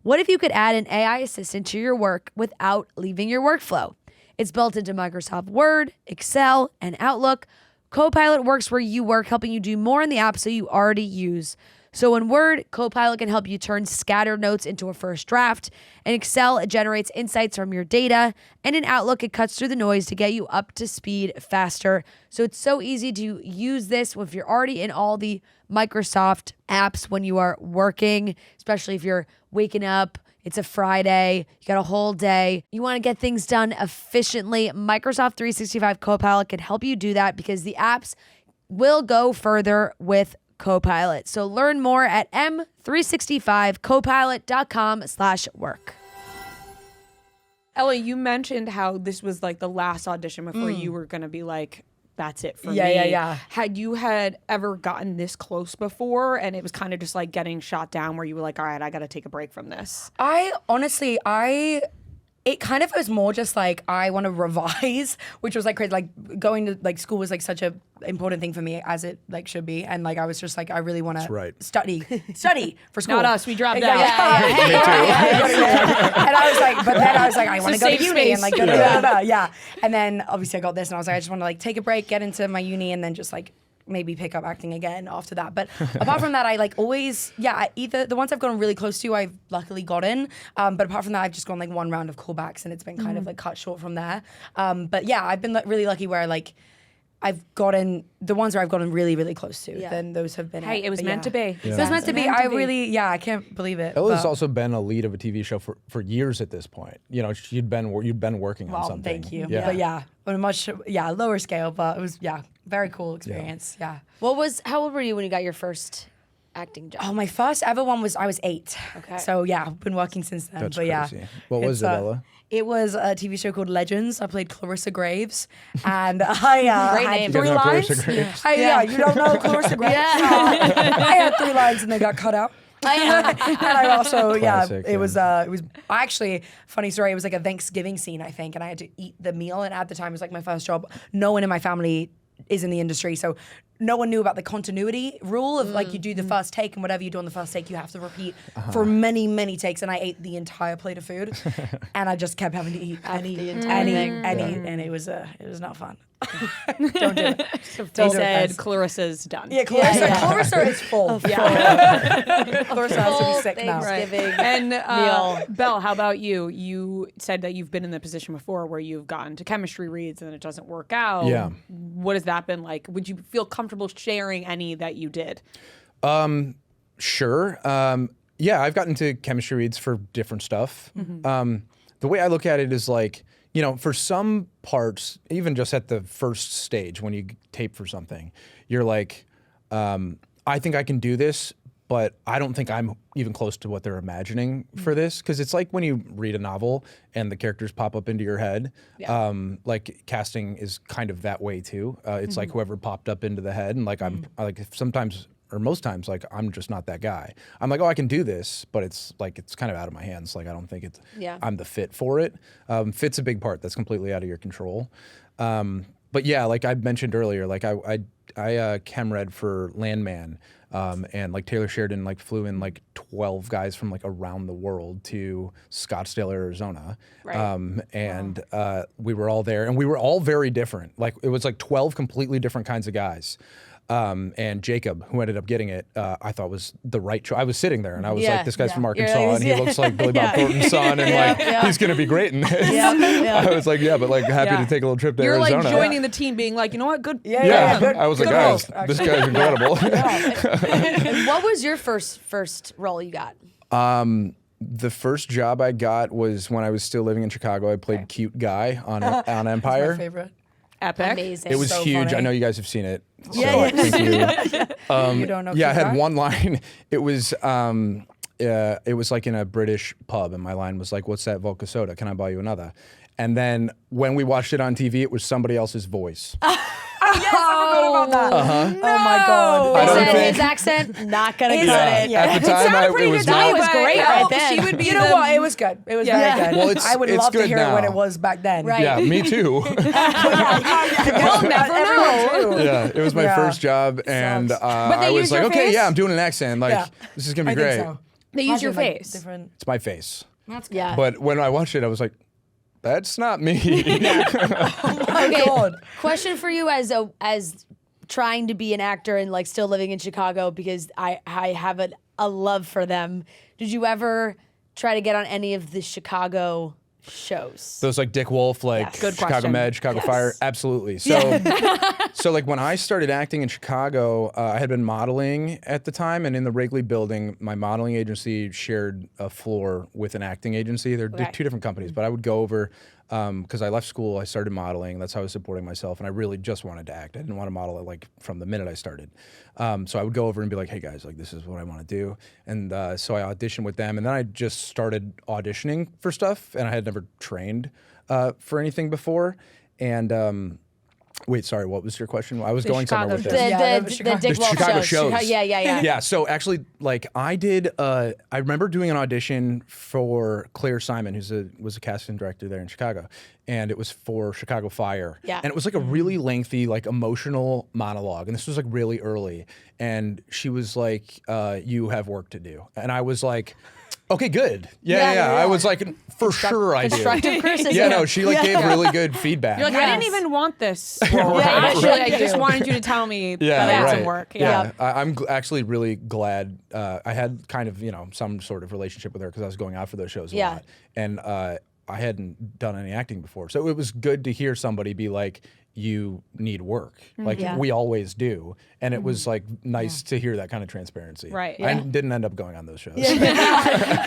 What if you could add an AI assistant to your work without leaving your workflow? It's built into Microsoft Word, Excel, and Outlook. Copilot works where you work, helping you do more in the apps that you already use. So in Word, Copilot can help you turn scattered notes into a first draft. In Excel, it generates insights from your data. And in Outlook, it cuts through the noise to get you up to speed faster. So it's so easy to use this if you're already in all the Microsoft apps when you are working, especially if you're waking up. It's a Friday, you got a whole day. You want to get things done efficiently. Microsoft 365 Copilot can help you do that because the apps will go further with Copilot. So learn more at m365copilot.com/work. Ella, you mentioned how this was like the last audition before you were going to be like, that's it for me. Yeah. Had you ever gotten this close before and it was kind of just like getting shot down where you were like, all right, I got to take a break from this? It kind of was more just like, I want to revise, which was like crazy. Like going to like school was like such a important thing for me, as it like should be. And like, I was just like, I really want to study for school. Not us, we dropped out. And I was like, but then I was like, I want to go to uni and like, yeah. And then obviously I got this and I was like, I just want to like take a break, get into my uni, and then just like maybe pick up acting again after that. But apart from that, I like always, either the ones I've gotten really close to, I've luckily gotten. But apart from that, I've just gone like one round of callbacks and it's been kind of like cut short from there. But yeah, I've been really lucky where like, the ones where I've gotten really, really close to, then those have been Hey, it was But meant to be. It was meant to be. I can't believe it. Ella's but- also been a lead of a TV show for years at this point. You know, you'd been working on something. Thank you. Yeah. But on a much lower scale, but it was very cool experience. Yeah. How old were you when you got your first acting job? Oh, my first ever one was I was 8. Okay. So I've been working since then. That's but crazy. What was it, Ella? It was a TV show called Legends. I played Clarissa Graves, and I Great had name. 3 You guys know lines. Clarissa Graves? You don't know Clarissa Graves? I had 3 lines and they got cut out. And I also, Classic, it was actually, funny story, it was like a Thanksgiving scene, I think, and I had to eat the meal, and at the time it was like my first job. No one in my family is in the industry, so no one knew about the continuity rule of like you do the first take, and whatever you do on the first take you have to repeat for many, many takes, and I ate the entire plate of food and I just kept having to eat and eat and it was not fun. Don't do it. They said Clarissa's done. Yeah, Clarissa is full. Clarissa has to be sick now. Thanksgiving And meal. Belle, how about you? You said that you've been in the position before where you've gotten to chemistry reads and it doesn't work out. Yeah. What has that been like? Would you feel comfortable sharing any that you did? Sure. Yeah, I've gotten to chemistry reads for different stuff. The way I look at it is like, you know, for some parts, even just at the first stage when you tape for something, you're like, I think I can do this, but I don't think I'm even close to what they're imagining for this. Because it's like when you read a novel and the characters pop up into your head. Like casting is kind of that way too. It's like whoever popped up into the head, and like sometimes or most times, like I'm just not that guy. I'm like, oh, I can do this, but it's like it's kind of out of my hands. Like I don't think I'm the fit for it. Fit's a big part. That's completely out of your control. But yeah, like I mentioned earlier, like I chem read for Landman, and like Taylor Sheridan like flew in like 12 guys from like around the world to Scottsdale, Arizona. And we were all there, and we were all very different. Like it was like 12 completely different kinds of guys. And Jacob, who ended up getting it, I thought was the right choice. I was sitting there and I was like, this guy's from Arkansas and he looks like Billy Bob Thornton's son, and he's going to be great in this. I was like, but like happy to take a little trip to Arizona. You're like joining the team being like, you know what, good. Good, I was like, guys, role, this guy's incredible. And what was your first role you got? The first job I got was when I was still living in Chicago. I played Cute Guy on Empire. That's my favorite. Epic. Amazing. It was So huge. funny. I know you guys have seen it. So Yeah. thank you. You don't know. Yeah, I Cute had Guy? one line. It was like in a British pub, and my line was like, "What's that vodka soda? Can I buy you another?" And then when we watched it on TV, it was somebody else's voice. Yes, I forgot about that. Oh my god. I don't Said think- his accent, not gonna Is cut it? it. Yeah. At the time, sounded pretty it was good. not. That was great right then. She would be You know what? It was good. It was very good. Well, I would it's love to good hear it when now. it was back then. Right. Yeah, me too. We'll never know. Yeah, it was my Yeah. first job, and Sucks. But they I was used like, your okay, face? yeah, I'm doing an accent. Like, Yeah. this is gonna be I great. think so. They use your Imagine, like, face. different. It's my face. That's good. Yeah. But when I watched it, I was like, that's not me. Okay. God. Question for you as trying to be an actor and like still living in Chicago, because I have a love for them. Did you ever try to get on any of the Chicago shows? Those like Dick Wolf, like Yes. Good Chicago question. Med, Chicago Fire, absolutely. So, so like when I started acting in Chicago, I had been modeling at the time, and in the Wrigley building, my modeling agency shared a floor with an acting agency. They're Okay. two different companies, but I would go over because I left school, I started modeling. That's how I was supporting myself, and I really just wanted to act. I didn't want to model it like from the minute I started. So I would go over and be like, "Hey guys, like this is what I want to do," and so I auditioned with them, and then I just started auditioning for stuff, and I had never trained for anything before. And wait, sorry, what was your question? I was going somewhere with Chicago this. Yeah, The Chicago- Dick The Wolf Chicago shows. shows. Yeah. Yeah, so actually, like I did, I remember doing an audition for Claire Simon, was a casting director there in Chicago, and it was for Chicago Fire. Yeah. And it was like a really lengthy, like emotional monologue, and this was like really early, and she was like, "You have work to do," and I was like, "Okay, good, yeah." I was like, "For sure, I do." Constructive criticism. Yeah, no, she like gave really good feedback. You're like, I didn't Yes. even want this role. Right, Actually, right. I just wanted you to tell me Yeah, that I had right. some work. Yeah, I'm actually really glad I had kind of some sort of relationship with her because I was going out for those shows a Yeah. lot, and I hadn't done any acting before. So it was good to hear somebody be like, you need work. Like we always do. And it was like nice to hear that kind of transparency. Right. I didn't end up going on those shows.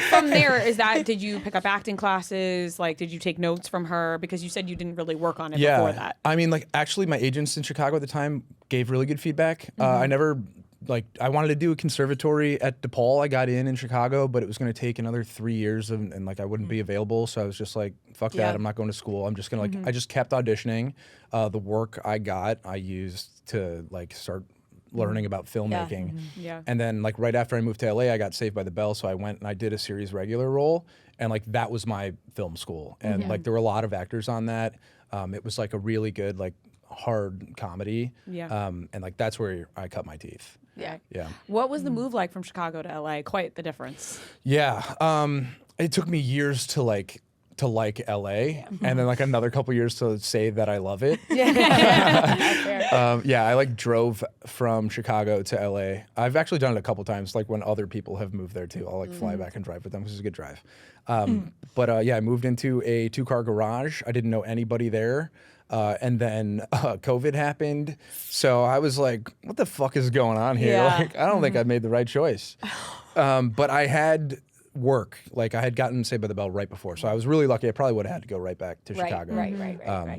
From there, did you pick up acting classes? Like, did you take notes from her? Because you said you didn't really work on it before that. I mean, like, actually, my agents in Chicago at the time gave really good feedback. I never, like, I wanted to do a conservatory at DePaul. I got in Chicago, but it was going to take another 3 years and like, I wouldn't be available. So I was just like, fuck that. I'm not going to school. I'm just going to, like, I just kept auditioning. The work I got, I used to, like, start learning about filmmaking. And then, like, right after I moved to LA, I got Saved by the Bell. So I went and I did a series regular role. And, like, that was my film school. And, like, there were a lot of actors on that. It was, like, a really good, like, hard comedy. And, like, that's where I cut my teeth. Yeah. What was the move like from Chicago to LA? Quite the difference. Yeah. It took me years to like LA, and then like another couple years to say that I love it. I like drove from Chicago to LA. I've actually done it a couple times, like when other people have moved there too. I'll like fly back and drive with them, which is a good drive. But I moved into a 2-car garage. I didn't know anybody there. And then COVID happened. So I was like, what the fuck is going on here? Like, I don't think I made the right choice. But I had work. Like, I had gotten Saved by the Bell right before. So I was really lucky. I probably would have had to go right back to Chicago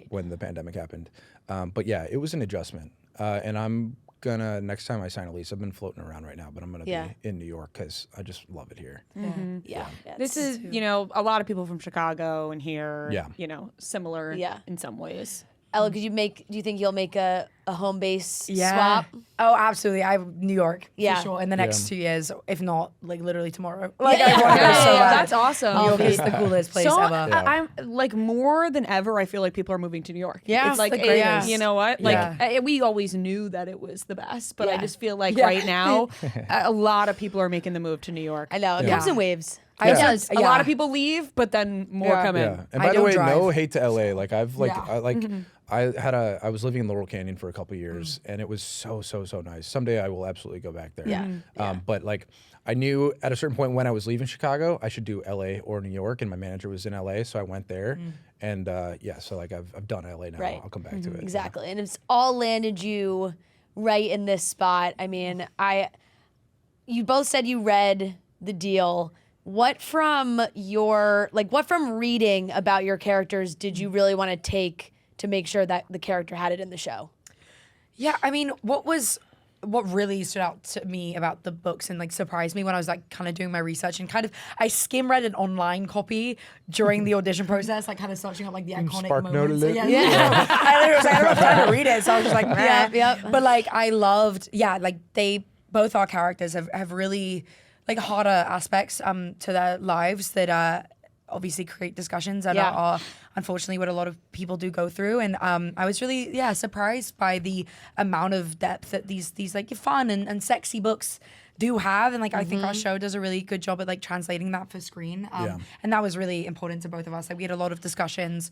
when the pandemic happened. But yeah, it was an adjustment. And I'm gonna, next time I sign a lease, I've been floating around right now, but I'm gonna be in New York because I just love it here. This is, you know, a lot of people from Chicago and here, you know, similar in some ways. Ella, do you think you'll make a home base swap? Oh, absolutely. I have New York for sure in the next 2 years, if not like literally tomorrow. Like I want to go so bad. That's awesome. New York is the coolest place ever. I'm like, more than ever, I feel like people are moving to New York. Yeah, it's like, the greatest. you know what? Like we always knew that it was the best, but I just feel like right now, a lot of people are making the move to New York. I know it comes in waves. A lot of people leave, but then more come in. Yeah. And by the way, no hate to LA. Like I've like I was living in Laurel Canyon for a couple of years, and it was so nice. Someday I will absolutely go back there. But like I knew at a certain point when I was leaving Chicago, I should do LA or New York, and my manager was in LA, so I went there. And so like I've done LA now. I'll come back to it. Exactly, and it's all landed you right in this spot. I mean, you both said you read the deal. What from reading about your characters did you really want to take to make sure that the character had it in the show? Yeah, I mean, what really stood out to me about the books and like surprised me when I was like kind of doing my research and kind of I skim read an online copy during the audition process, like kind of searching up like the iconic Spark moments. note I was like, I don't have time to read it, so I was just like, But like I loved, like both our characters have really like harder aspects to their lives that obviously create discussions and are unfortunately what a lot of people do go through. And I was really surprised by the amount of depth that these like fun and sexy books do have. And like I think our show does a really good job at like translating that for screen. And that was really important to both of us. Like we had a lot of discussions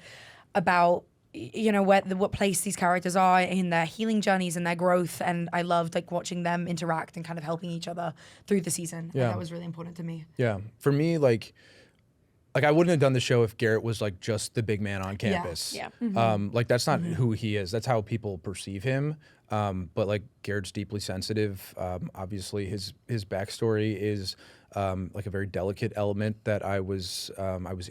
about what place these characters are in their healing journeys and their growth, and I loved like watching them interact and kind of helping each other through the season. Yeah, that was really important to me. Yeah, for me, like I wouldn't have done the show if Garrett was like just the big man on campus. Like that's not who he is. That's how people perceive him. But like Garrett's deeply sensitive. Obviously, his backstory is like a very delicate element that I was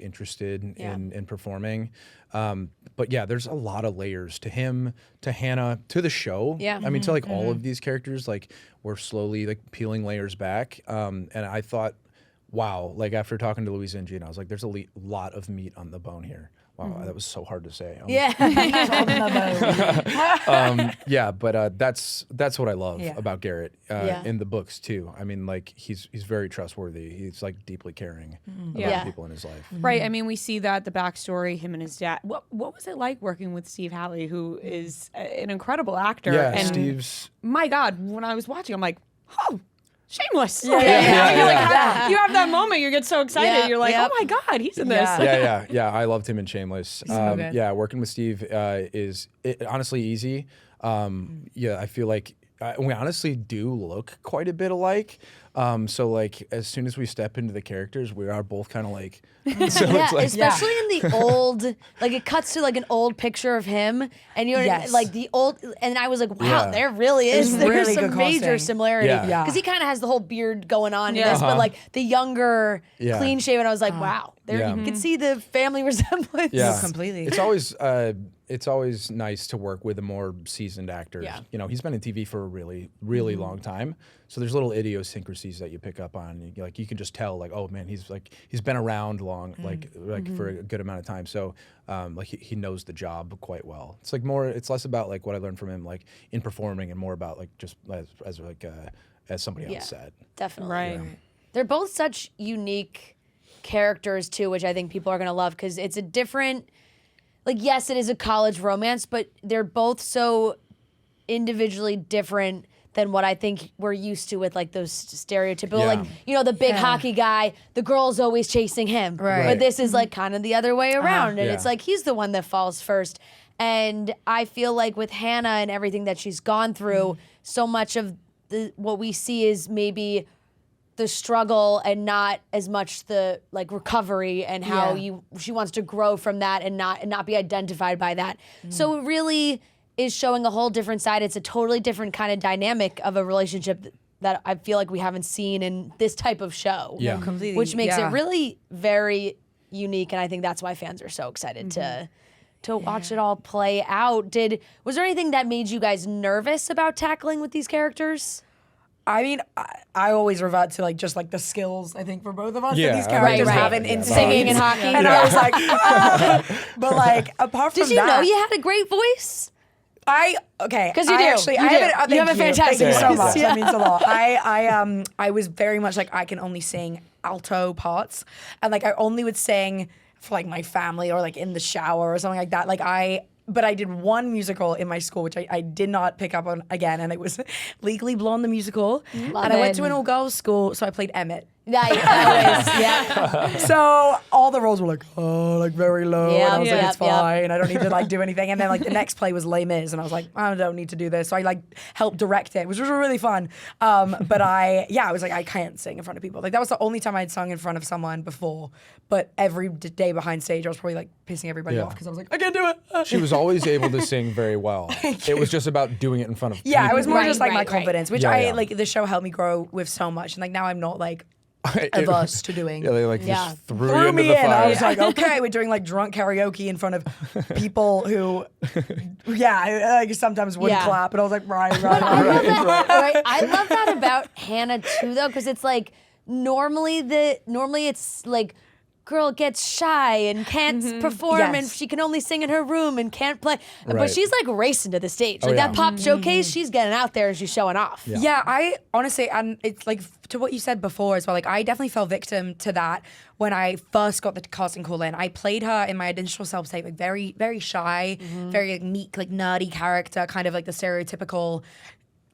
interested in performing. But yeah, there's a lot of layers to him, to Hannah, to the show. Yeah. I mean, to like all of these characters, like we're slowly like peeling layers back. And I thought, wow, like after talking to Louisa and Gina, I was like, there's a lot of meat on the bone here. Wow, that was so hard to say. But that's what I love about Garrett in the books too. I mean, like he's very trustworthy. He's like deeply caring about people in his life. Right. I mean, we see that the backstory, him and his dad. What was it like working with Steve Halley, who is an incredible actor? Yeah, and Steve's. My God, when I was watching, I'm like, oh. Shameless. You have that moment. You get so excited. You're like, oh my God, he's in this. Yeah. I loved him in Shameless. Working with Steve is honestly easy. I feel like we honestly do look quite a bit alike. So like as soon as we step into the characters, we are both kind of like, so Yeah, it's like, especially in the old, like it cuts to like an old picture of him, and you're Yes. like the old, and I was like, wow, Yeah. there really is, there's really some good major casting. similarity. Yeah. Yeah. Because he kind of has the whole beard going on in Yeah. this, but like the younger, Yeah. clean shaven, I was like, wow, there Yeah. you can see the family resemblance. yeah, completely. It's always nice to work with a more seasoned actor. Yeah. You know, he's been in TV for a really, really long time. So there's little idiosyncrasies that you pick up on. Like you can just tell, like, oh man, he's been around long, like for a good amount of time. So like he knows the job quite well. It's like it's less about like what I learned from him, like in performing, and more about like just as somebody on Yeah. set. Definitely. Right. They're both such unique characters too, which I think people are gonna love because it's a different. Like, yes, it is a college romance, but they're both so individually different than what I think we're used to with like those stereotypical, Yeah. like, you know, the big hockey guy, the girl's always chasing him. Right. But this is like kind of the other way around. And Yeah. it's like he's the one that falls first. And I feel like with Hannah and everything that she's gone through, so much of what we see is maybe the struggle and not as much the like recovery and how she wants to grow from that and not be identified by that. So it really is showing a whole different side. It's a totally different kind of dynamic of a relationship that I feel like we haven't seen in this type of show. Yeah. Completely. Which makes Yeah. it really very unique, and I think that's why fans are so excited to watch it all play out. Was there anything that made you guys nervous about tackling with these characters? I mean, I always revert to like just like the skills I think for both of us Yeah, that these I characters right. have in Yeah. Singing and scenes. hockey. And I was like, but like apart from Did you that, know you had a great voice? Okay, 'Cause you I do. Actually, You I do. have You thank have a fantastic Thank you so voice. much. Yeah. That means a lot. I was very much like I can only sing alto parts, and like I only would sing for like my family or like in the shower or something like that. But I did one musical in my school, which I did not pick up on again, and it was Legally Blonde the musical. Love and I went it. to an all-girls school, so I played Emmett. Yeah. So all the roles were like, oh, like very low. Yeah, and I was like, yeah, it's yeah. fine. I don't need to like do anything. And then like the next play was Les Mis, and I was like, I don't need to do this. So I like helped direct it, which was really fun. But I was like, I can't sing in front of people. Like that was the only time I'd sung in front of someone before. But every day behind stage, I was probably like pissing everybody Yeah. off because I was like, I can't do it. She was always able to sing very well. It was just about doing it in front of Yeah, people. it was more Right, just like my right, right. confidence, which Yeah, yeah. like the show helped me grow with so much. And like now I'm not like It- averse to doing. Yeah, they like Yeah. just threw you Threw into me the in. fire. I was like, okay, we're doing like drunk karaoke in front of people who, like sometimes wouldn't Yeah. clap. And I was like, right. I love that. Right? I love that about Hannah too, though, because it's like normally it's like girl gets shy and can't perform and Yes. she can only sing in her room and can't play. But Right. she's like racing to the stage. Oh, Like yeah. that pop showcase, she's getting out there and she's showing off. Yeah, I honestly, and it's like to what you said before as well. Like, I definitely fell victim to that when I first got the casting call in. I played her in my initial self-tape, like very, very shy, very like, meek, like nerdy character, kind of like the stereotypical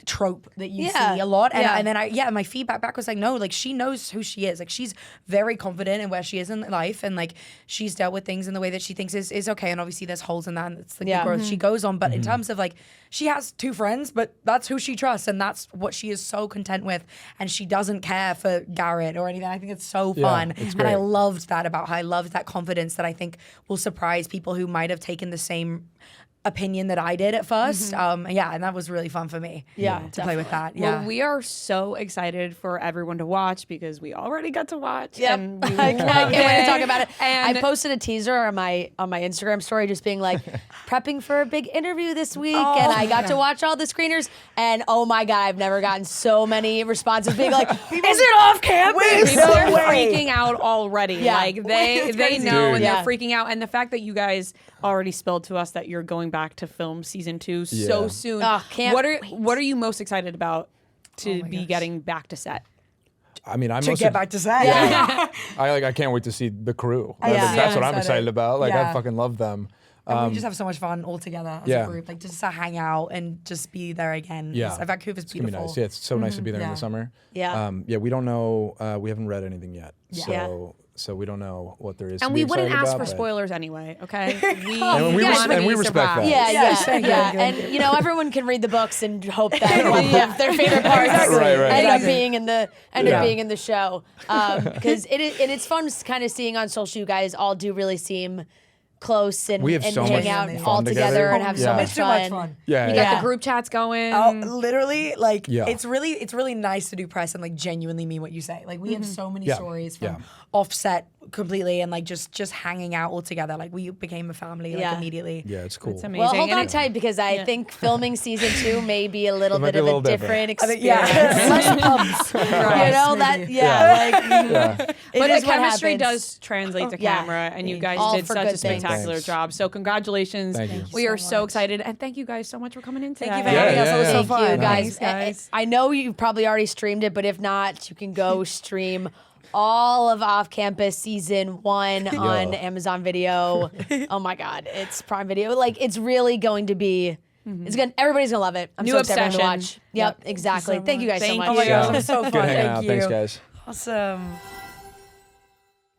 trope that you Yeah. see a lot. And, Yeah. and then my feedback back was like, no, like she knows who she is. Like she's very confident in where she is in life, and like she's dealt with things in the way that she thinks is okay. And obviously there's holes in that, and it's like Yeah. the growth she goes on. But in terms of like, she has two friends, but that's who she trusts, and that's what she is so content with. And she doesn't care for Garrett or anything. I think it's so Yeah, fun. it's And I great. loved that about her. I loved that confidence that I think will surprise people who might have taken the same opinion that I did at first. And that was really fun for me. Yeah, to play with that. Yeah. Well, we are so excited for everyone to watch because we already got to watch. Yep. And we I can't wait to talk about it. And I posted a teaser on my Instagram story just being like, prepping for a big interview this week, and I got to watch all the screeners, and oh my God, I've never gotten so many responses being like, is it off campus? people are way. freaking out already. Yeah. Like they crazy. know and Dude. they're Yeah. freaking out. And the fact that you guys already spilled to us that you're going back to film season 2 so Yeah. soon. Oh, can't what are wait. what are you most excited about to my be gosh. getting back to set? I mean, I'm to mostly, get back to set. I can't wait to see the crew. Yeah. That's what Yeah. I'm excited about. Like Yeah. I fucking love them. And we just have so much fun all together as yeah. a group, like just to hang out and just be there again. Yeah. Vancouver's It's gonna be beautiful. nice. Yeah, it's so nice to be there in Yeah. the summer. Yeah. We don't know. We haven't read anything yet. Yeah. So so we don't know what there is. And to we be wouldn't excited ask about, for but- spoilers anyway, okay? we respect that. Yeah. And you know, everyone can read the books and hope that one of their favorite parts Right. end up being in the show. Because it's fun kind of seeing on social, you guys all do really seem close and, We have and so hang much out fun all together together. and have so Yeah. much It's too fun. much fun. Yeah, You yeah. got the group chats going. Oh, literally, like Yeah. it's really nice to do press and like genuinely mean what you say. Like we have so many Yeah. stories from Yeah. offset completely and like just hanging out all together. Like we became a family like Yeah. immediately. Yeah, it's cool. It's amazing. Well, hold And on tight because I think filming season 2 may be a little might bit be a of a little different different. experience. Less pubs. You know that, it But is the what chemistry happens. does translate to Yeah. camera, and you guys All did for such a good things. spectacular Thanks. job. So congratulations. Thank you. We are so excited, and thank you guys so much for coming in today. Thank you for having us. It was so Thank fun. you guys. Thanks, guys. I know you've probably already streamed it, but if not, you can go stream all of Off Campus season 1 on Amazon Video. Oh my God, it's Prime Video. Like it's really going to be. It's gonna. Everybody's gonna love it. I'm New so excited to obsession. watch. Yep, exactly. Thank you guys so Thank much. Oh my you. gosh, it was so Good fun. hanging Thank out. you. Thanks, guys. Awesome.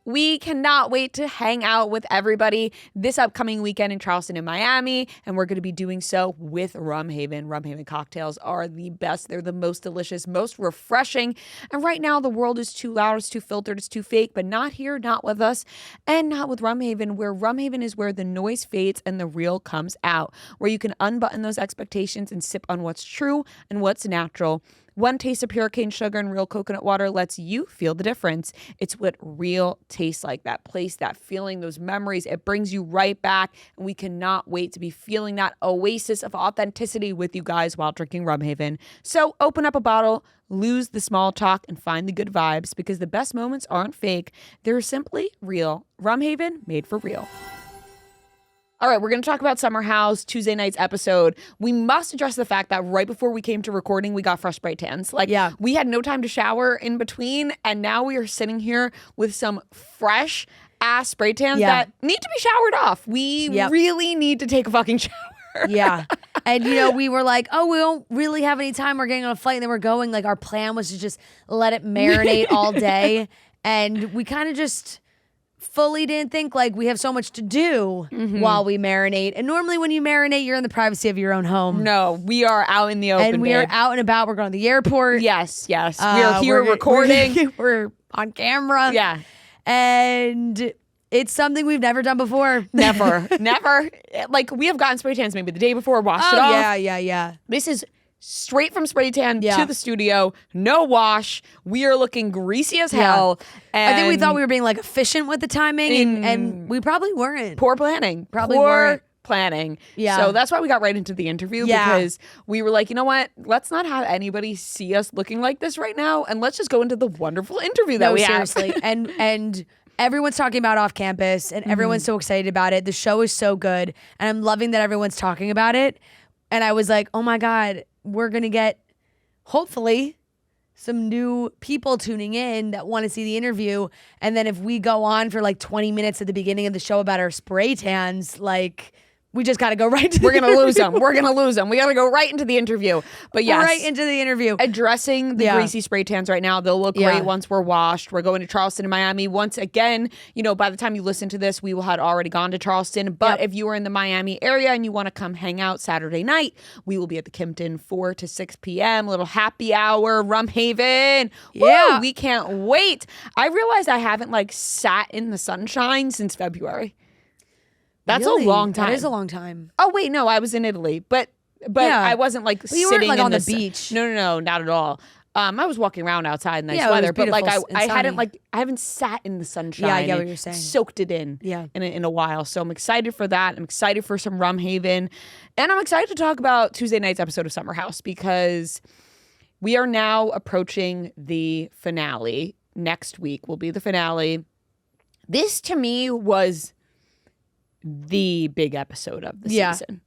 We cannot wait to hang out with everybody this upcoming weekend in Charleston and Miami, and we're going to be doing so with RumHaven. RumHaven cocktails are the best. They're the most delicious, most refreshing. And right now, the world is too loud, it's too filtered, it's too fake, but not here, not with us, and not with RumHaven, where RumHaven is where the noise fades and the real comes out, where you can unbutton those expectations and sip on what's true and what's natural. One taste of pure cane sugar and real coconut water lets you feel the difference. It's what real tastes like, that place, that feeling, those memories. It brings you right back, and we cannot wait to be feeling that oasis of authenticity with you guys while drinking RumHaven. So open up a bottle, lose the small talk, and find the good vibes, because the best moments aren't fake. They're simply real. RumHaven, made for real. All right, we're going to talk about Summer House, Tuesday night's episode. We must address the fact that right before we came to recording, we got fresh spray tans. We had no time to shower in between, and now we are sitting here with some fresh ass spray tans that need to be showered off. We really need to take a fucking shower. Yeah. And, you know, we were like, oh, we don't really have any time. We're getting on a flight, and then we're going. Like, our plan was to just let it marinate all day. And we kind of just fully didn't think like we have so much to do while we marinate. And normally when you marinate, you're in the privacy of your own home. No, we are out in the open, and we are out and about. We're going to the airport. Yes. We are here recording. We're on camera. Yeah. And it's something we've never done before. Never. Like, we have gotten spray tans maybe the day before, washed it off. Yeah. This is straight from spray tan to the studio, no wash. We are looking greasy as hell. And I think we thought we were being like efficient with the timing, and we probably weren't. Poor planning. Probably poor weren't. planning. Yeah. So that's why we got right into the interview, because we were like, you know what? Let's not have anybody see us looking like this right now, and let's just go into the wonderful interview that we seriously. have. and everyone's talking about Off Campus, and everyone's so excited about it. The show is so good, and I'm loving that everyone's talking about it. And I was like, oh my God, we're going to get, hopefully, some new people tuning in that want to see the interview. And then if we go on for like 20 minutes at the beginning of the show about our spray tans, like, we just got to go right to We're going to lose them. We're going to lose them. We got to go right into the interview. But yes. Right into the interview. Addressing the greasy spray tans right now. They'll look great once we're washed. We're going to Charleston and Miami. Once again, you know, by the time you listen to this, we will have already gone to Charleston. But if you are in the Miami area and you want to come hang out Saturday night, we will be at the Kimpton 4 to 6 p.m. Little happy hour, RumHaven. Yeah. Woo, we can't wait. I realized I haven't like sat in the sunshine since February. That's Really? a long time. That is a long time. Oh wait, no, I was in Italy, but I wasn't like you sitting weren't like in on the sun. beach. No, not at all. I was walking around outside in nice Yeah, it was weather, but like beautiful and I hadn't sunny. I haven't sat in the sunshine. Yeah, I get what and you're saying. Soaked it in. Yeah. in a while. So I'm excited for that. I'm excited for some RumHaven, and I'm excited to talk about Tuesday night's episode of Summer House, because we are now approaching the finale. Next week will be the finale. This to me was the big episode of the season,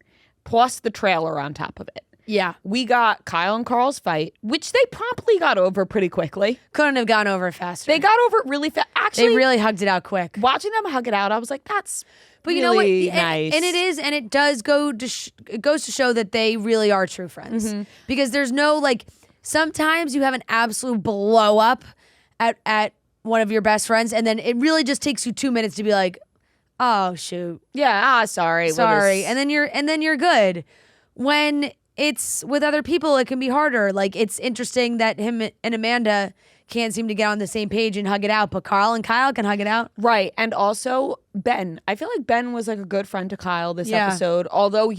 plus the trailer on top of it. Yeah. We got Kyle and Carl's fight, which they promptly got over pretty quickly. Couldn't have gone over faster. They got over it really fast. Actually, They really hugged it out quick. watching them hug it out, I was like, that's But really you know what? nice. And it is, and it does go to it goes to show that they really are true friends. Because there's no like, sometimes you have an absolute blow up at one of your best friends, and then it really just takes you 2 minutes to be like, oh shoot, sorry, and then you're good. When it's with other people, it can be harder. Like, it's interesting that him and Amanda can't seem to get on the same page and hug it out, but Carl and Kyle can hug it out. Right. And also Ben. I feel like Ben was like a good friend to Kyle this episode. Although,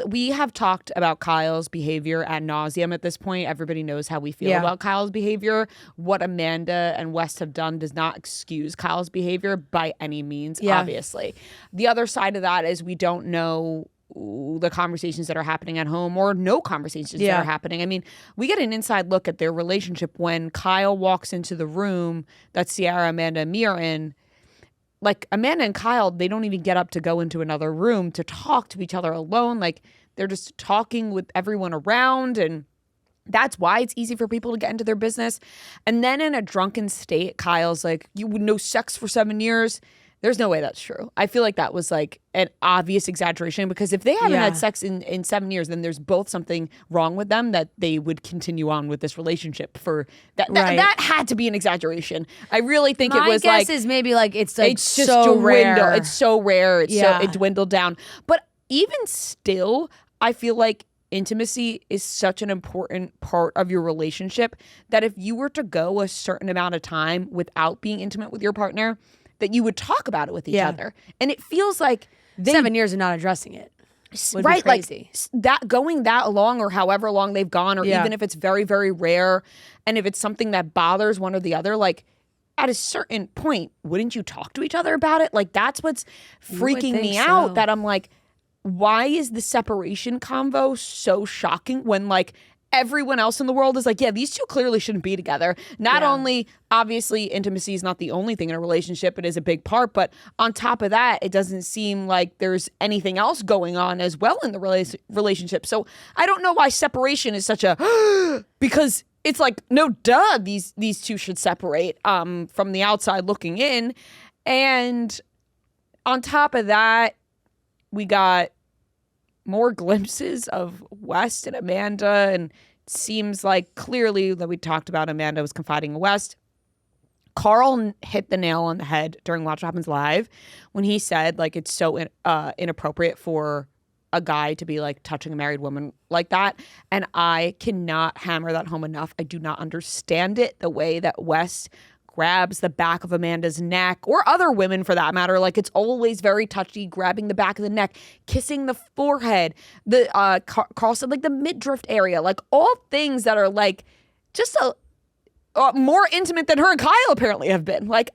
we have talked about Kyle's behavior ad nauseum at this point. Everybody knows how we feel about Kyle's behavior. What Amanda and West have done does not excuse Kyle's behavior by any means, obviously. The other side of that is we don't know the conversations that are happening at home, or no conversations that are happening. I mean, we get an inside look at their relationship when Kyle walks into the room that Sierra, Amanda, and me are in. Like, Amanda and Kyle, they don't even get up to go into another room to talk to each other alone. Like, they're just talking with everyone around, and that's why it's easy for people to get into their business. And then in a drunken state, Kyle's like, you would no sex for 7 years. There's no way that's true. I feel like that was like an obvious exaggeration, because if they haven't had sex in 7 years, then there's both something wrong with them that they would continue on with this relationship for that. That had to be an exaggeration. I really think it was like. My guess is maybe like it's just so rare. It's so rare. It dwindled down. But even still, I feel like intimacy is such an important part of your relationship that if you were to go a certain amount of time without being intimate with your partner, that you would talk about it with each other. And it feels like 7 years of not addressing it would be like crazy. that going that long, or however long they've gone, or even if it's very, very rare, and if it's something that bothers one or the other, like at a certain point, wouldn't you talk to each other about it? Like, that's what's freaking me out, that I'm like, why is the separation convo so shocking when like everyone else in the world is like, yeah, these two clearly shouldn't be together. Not only, obviously, intimacy is not the only thing in a relationship, it is a big part, but on top of that, it doesn't seem like there's anything else going on as well in the relationship. So I don't know why separation is such a, because it's like, no, duh, these two should separate from the outside looking in. And on top of that, we got more glimpses of West and Amanda, and it seems like clearly that we talked about Amanda was confiding in West. Carl hit the nail on the head during Watch What Happens Live when he said, like, it's so inappropriate for a guy to be like touching a married woman like that. And I cannot hammer that home enough. I do not understand it, the way that West grabs the back of Amanda's neck, or other women for that matter. Like, it's always very touchy, grabbing the back of the neck, kissing the forehead, the Carl said like the midriff area, like all things that are like just more intimate than her and Kyle apparently have been. Like,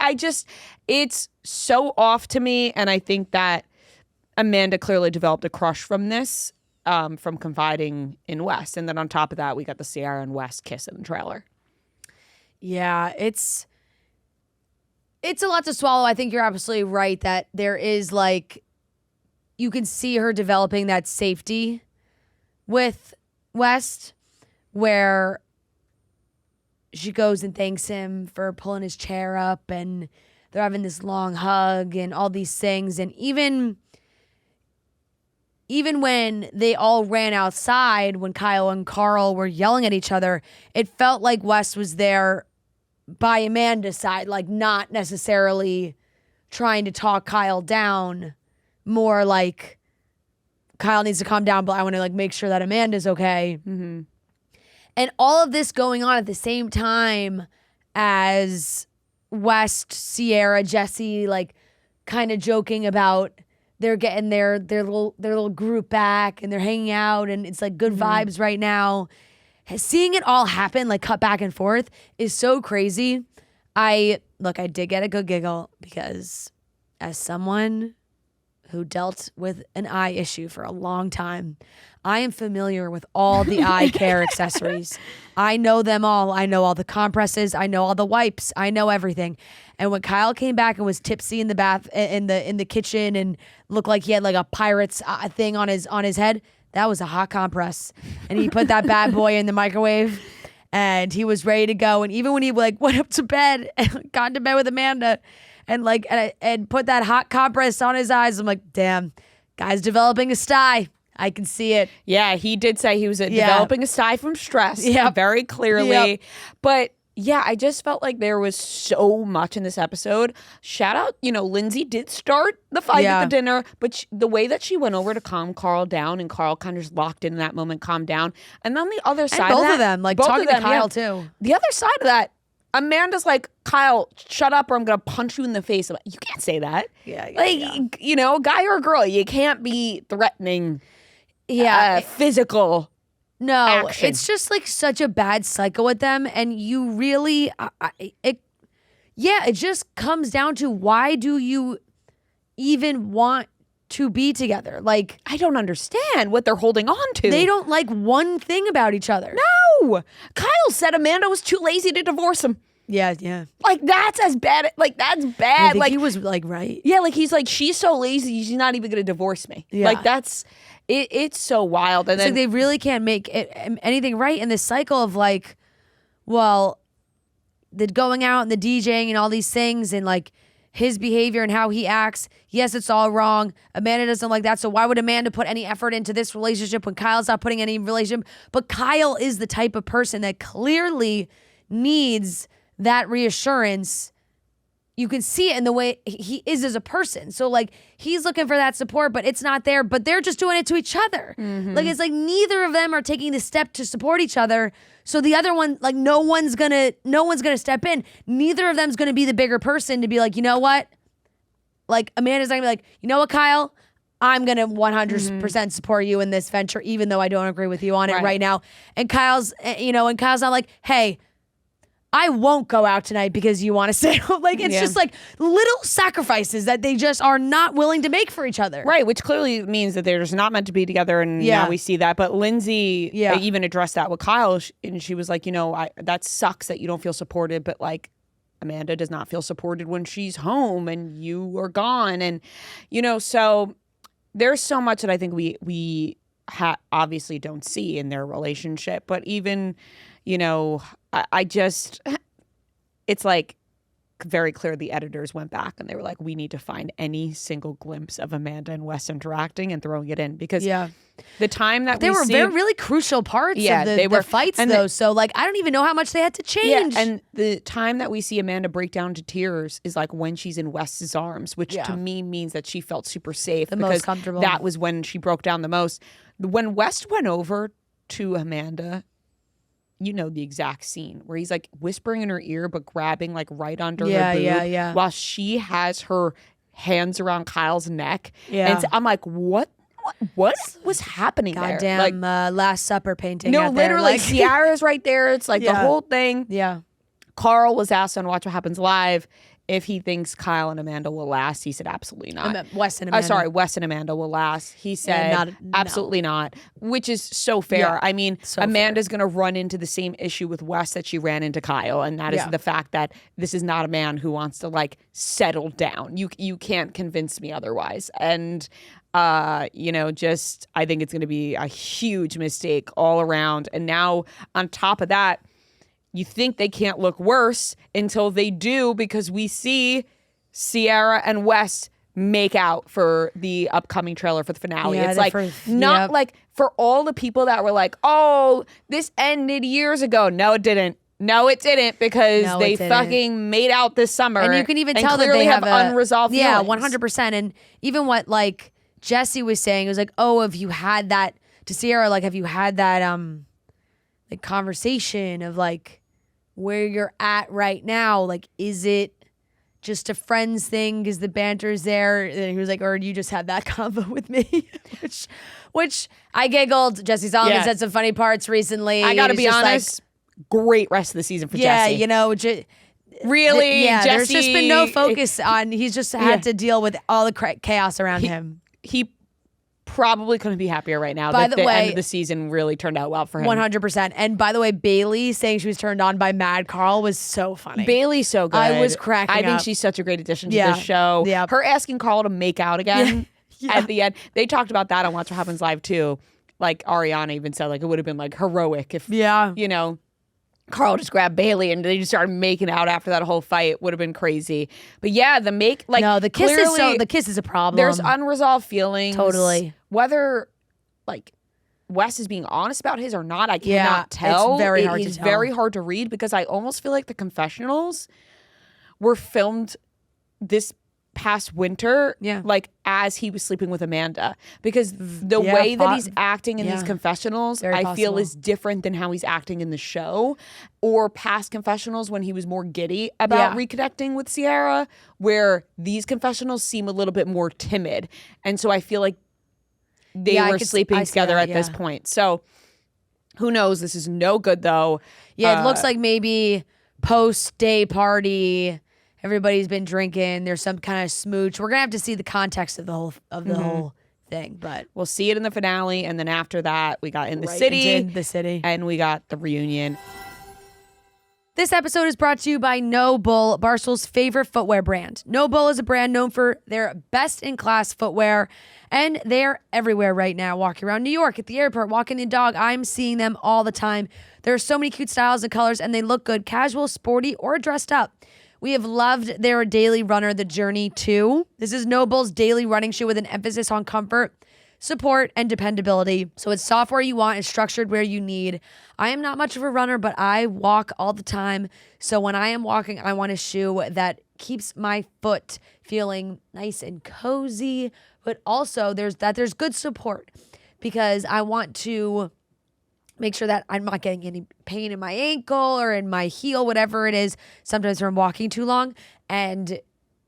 it's so off to me. And I think that Amanda clearly developed a crush from this, from confiding in West. And then on top of that, we got the Sierra and West kiss in the trailer. Yeah, it's a lot to swallow. I think you're absolutely right that there is, like, you can see her developing that safety with West, where she goes and thanks him for pulling his chair up, and they're having this long hug and all these things. And even when they all ran outside, when Kyle and Carl were yelling at each other, it felt like West was there by Amanda's side, like not necessarily trying to talk Kyle down, more like Kyle needs to calm down, but I want to like make sure that Amanda's okay. Mm-hmm. And all of this going on at the same time as West, Sierra, Jesse, like kind of joking about they're getting their little group back and they're hanging out and it's like good vibes right now. Seeing it all happen, like cut back and forth, is so crazy. I did get a good giggle because as someone who dealt with an eye issue for a long time, I am familiar with all the eye care accessories. I know them all. I know all the compresses. I know all the wipes. I know everything. And when Kyle came back and was tipsy in the bath, in the kitchen, and looked like he had like a pirate's thing on his head, that was a hot compress. And he put that bad boy in the microwave and he was ready to go. And even when he like went up to bed and got into bed with Amanda and put that hot compress on his eyes, I'm like, damn, guy's developing a sty. I can see it. Yeah, he did say he was developing a sty from stress. Yeah, very clearly. Yep. But Yeah, I just felt like there was so much in this episode. Shout out, Lindsay did start the fight at the dinner, but the way that she went over to calm Carl down, and Carl kind of just locked in that moment, calmed down. And then the other side both of that, of them, like talking to Kyle too. The other side of that, Amanda's like, Kyle, shut up or I'm going to punch you in the face. I'm like, you can't say that. Yeah. Guy or girl, you can't be threatening physical No, action. It's just like such a bad cycle with them. And you really, it just comes down to, why do you even want to be together? Like, I don't understand what they're holding on to. they don't like one thing about each other. No. Kyle said Amanda was too lazy to divorce him. Yeah. Like, that's as bad. Like, that's bad. I think like, he was like, right. yeah, like, he's like, she's so lazy, she's not even going to divorce me. Yeah. Like, that's, it's so wild. And It's then like they really can't make anything right in this cycle of like, well, the going out and the DJing and all these things and like his behavior and how he acts. Yes, it's all wrong. Amanda doesn't like that. So why would Amanda put any effort into this relationship when Kyle's not putting any relationship? But Kyle is the type of person that clearly needs that reassurance. You can see it in the way he is as a person. So like, he's looking for that support, but it's not there, but they're just doing it to each other. Like, it's like neither of them are taking the step to support each other. So the other one, like, no one's gonna step in. Neither of them's gonna be the bigger person to be like, you know what? Like, Amanda's not gonna be like, you know what, Kyle? I'm gonna 100% support you in this venture, even though I don't agree with you on it right now. And Kyle's not like, hey, I won't go out tonight because you want to stay home. Like, it's just like little sacrifices that they just are not willing to make for each other. Right, which clearly means that they're just not meant to be together, and now we see that. But Lindsay even addressed that with Kyle, and she was like, that sucks that you don't feel supported, but like, Amanda does not feel supported when she's home and you are gone. And, so there's so much that I think we obviously don't see in their relationship. But even, it's like very clear the editors went back and they were like, we need to find any single glimpse of Amanda and Wes interacting and throwing it in, because the time that they were really crucial parts of the fights, though. So like, I don't even know how much they had to change. Yeah, and the time that we see Amanda break down to tears is like when she's in Wes's arms, which to me means that she felt super safe, the most comfortable. That was when she broke down the most. When Wes went over to Amanda, the exact scene where he's like whispering in her ear but grabbing like right under her boob while she has her hands around Kyle's neck. And so I'm like, what was happening there? Goddamn, Last Supper painting. No, out there. literally, Like, Ciara's right there. It's like the whole thing. Yeah. Carl was asked on Watch What Happens Live if he thinks Kyle and Amanda will last. He said absolutely not. Wes and Amanda. Wes and Amanda will last. He said absolutely not, which is so fair. Yeah, I mean, so Amanda's going to run into the same issue with Wes that she ran into Kyle, and that is the fact that this is not a man who wants to like settle down. You can't convince me otherwise. And I think it's going to be a huge mistake all around. And now on top of that, you think they can't look worse until they do, because we see Ciara and Wes make out for the upcoming trailer for the finale. It's like not like for all the people that were like, oh, this ended years ago. No, it didn't. No, it didn't, because they fucking made out this summer. And you can even tell that they have unresolved feelings. Yeah, 100%. And even what like Jesse was saying, it was like, oh, have you had that to Ciara? Like, have you had that like conversation of like where you're at right now? Like, is it just a friends thing because the banter's there? And he was like, or you just had that convo with me, which I giggled. Jesse Solomon said some funny parts recently. I gotta be honest, great rest of the season for Jesse. Really, Jesse, there's just been no focus on. He's just had to deal with all the chaos around him. He probably couldn't be happier right now. By the way, end of the season really turned out well for him. 100%. And by the way, Bailey saying she was turned on by Mad Carl was so funny. Bailey's so good. I was cracking up. I think she's such a great addition to the show. Yeah. Her asking Carl to make out again at the end. They talked about that on Watch What Happens Live too. Like Ariana even said, like, it would have been like heroic if Carl just grabbed Bailey and they just started making out after that whole fight. It would have been crazy. But yeah, the kiss is a problem. There's unresolved feelings. Totally. Whether like Wes is being honest about his or not. I cannot tell. It's very hard to He's tell. very hard to read because I almost feel like the confessionals were filmed this past winter, like as he was sleeping with Amanda, because the way that he's acting in these confessionals, I feel is different than how he's acting in the show or past confessionals when he was more giddy about reconnecting with Sierra, where these confessionals seem a little bit more timid. And so I feel like they were sleeping together at this point. So who knows? This is no good though. Yeah, it looks like maybe post-day party, everybody's been drinking. There's some kind of smooch. We're gonna have to see the context of the whole thing, but we'll see it in the finale, and then after that, we got in the city, and we got the reunion. This episode is brought to you by No Bull, Barstool's favorite footwear brand. No Bull is a brand known for their best-in-class footwear, and they're everywhere right now. Walking around New York, at the airport, walking the dog, I'm seeing them all the time. There are so many cute styles and colors, and they look good, casual, sporty, or dressed up. We have loved their daily runner, the Journey 2. This is No Bull's daily running shoe with an emphasis on comfort, support, and dependability. So it's soft where you want, it's structured where you need. I am not much of a runner, but I walk all the time. So when I am walking, I want a shoe that keeps my foot feeling nice and cozy, but also there's good support, because I want to make sure that I'm not getting any pain in my ankle or in my heel, whatever it is, sometimes when I'm walking too long. And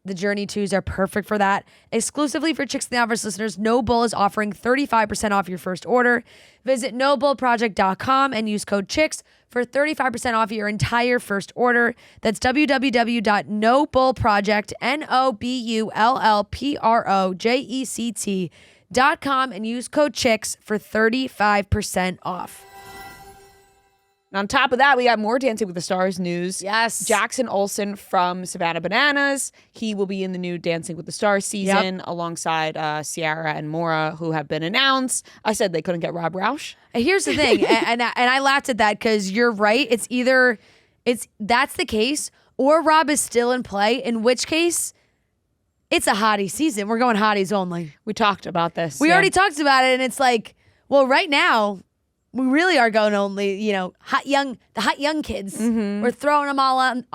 the Journey 2s are perfect for that. Exclusively for Chicks in the Office listeners, No Bull is offering 35% off your first order. Visit nobullproject.com and use code CHICKS for 35% off your entire first order. That's www.nobullproject, NOBULLPROJECT.com, and use code CHICKS for 35% off. And on top of that, we got more Dancing with the Stars news. Yes. Jackson Olson from Savannah Bananas. He will be in the new Dancing with the Stars season alongside Ciara and Maura, who have been announced. I said they couldn't get Rob Roush. Here's the thing, and I laughed at that because you're right. It's either that's the case or Rob is still in play, in which case it's a hottie season. We're going hotties only. We talked about this. We already talked about it, and it's like, well, right now we really are going only, the hot young kids. Mm-hmm. We're throwing them all on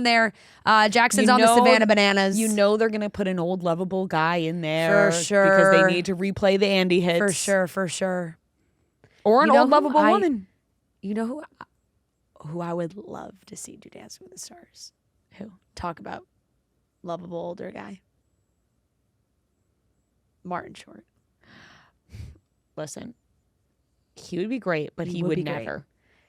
there. Jackson's on the Savannah Bananas. They're gonna put an old lovable guy in there for sure, because they need to replay the Andy hits for sure. Or an old lovable woman. You know who I would love to see do Dancing with the Stars? Who? Talk about lovable older guy. Martin Short. Listen, he would be great, but he would never.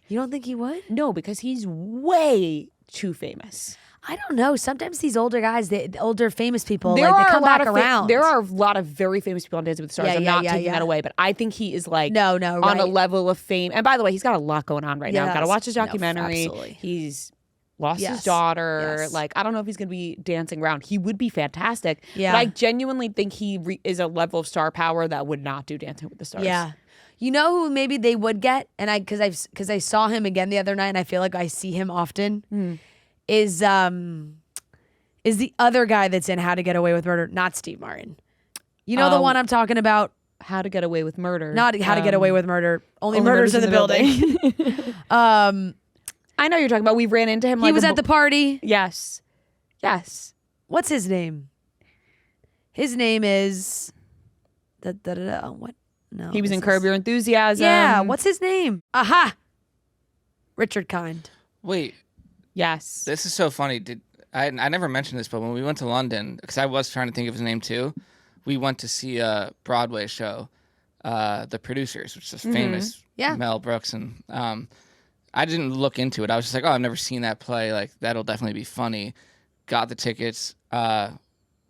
You don't think he would? No, because he's way too famous. I don't know. Sometimes these older guys, the older famous people, they come back around. There are a lot of very famous people on Dancing with the Stars. I'm not taking that away, but I think he is on a level of fame. And by the way, he's got a lot going on right now. Got to watch his documentary. He's lost his daughter. I don't know if he's going to be dancing around. He would be fantastic. Yeah. But I genuinely think he is a level of star power that would not do Dancing with the Stars. Yeah. You know who maybe they would get, and because I saw him again the other night, and I feel like I see him often, is the other guy that's in How to Get Away with Murder, not Steve Martin. You know the one I'm talking about? How to Get Away with Murder. Not How to Get Away with Murder. Only Murders in the Building. I know you're talking about. We ran into him. He was at the party. Yes. What's his name? His name is what? No. He was in Curb Your Enthusiasm. Yeah. What's his name? Aha. Richard Kind. Wait. Yes. This is so funny. I never mentioned this, but when we went to London, because I was trying to think of his name too, we went to see a Broadway show, The Producers, which is famous. Mel Brooks. And I didn't look into it. I was just like, oh, I've never seen that play. Like, that'll definitely be funny. Got the tickets,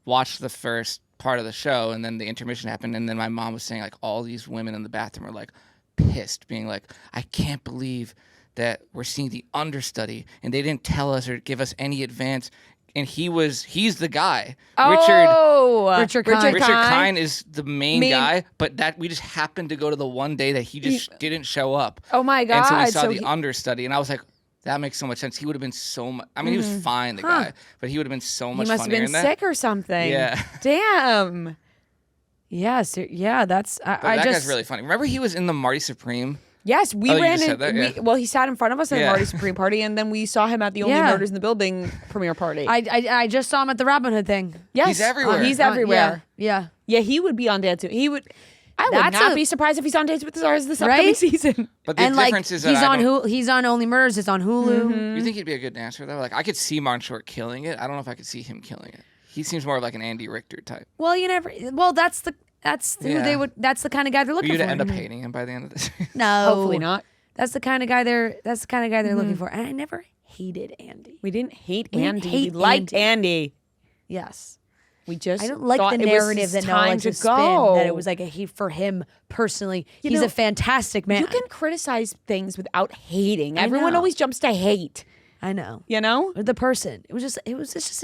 watched the first part of the show, and then the intermission happened, and then my mom was saying like all these women in the bathroom are like pissed, being like, I can't believe that we're seeing the understudy and they didn't tell us or give us any advance. And he's the guy. Richard Kind is the main guy, but that we just happened to go to the one day that he just didn't show up. Oh my God. And so we saw the understudy, and I was like, that makes so much sense. He would have been so much. I mean, he was fine, the guy, but he would have been so much funnier. He must have been sick or something. Yeah. Damn. Yes, yeah, that's But I that just guy's really funny. Remember he was in the Marty Supreme? Yes, we Oh, you ran just in. said that? Yeah. Well, he sat in front of us at Yeah. the Marty Supreme party, and then we saw him at the Only Yeah. Murders in the Building premiere party. I just saw him at the Robin Hood thing. Yes, He's everywhere. He's everywhere. Yeah. Yeah, he would be on Dance. He would. I would That's not a- be surprised if he's on Dance with the Stars this upcoming Right? season. But the And like difference is that he's I on don't- he's on Only Murders. It's on Hulu. You think he'd be a good dancer though? Like I could see Martin Short killing it. I don't know if I could see him killing it. He seems more like an Andy Richter type. Well, you never. Well, that's who Yeah. they would. That's the kind of guy they're But looking you'd for. end up hating him by the end of this. No, Hopefully not. That's the kind of guy they're. That's the kind of guy they're looking for. And I never hated Andy. We didn't hate We didn't Andy. hate we liked Andy. Yes. We just I don't like thought the it was narrative his that no one time likes to to spin go. that it was like a hate for him personally. He's know, a fantastic man. You can criticize things without hating. Everyone know. always jumps to hate. I know. You know? The person. It was just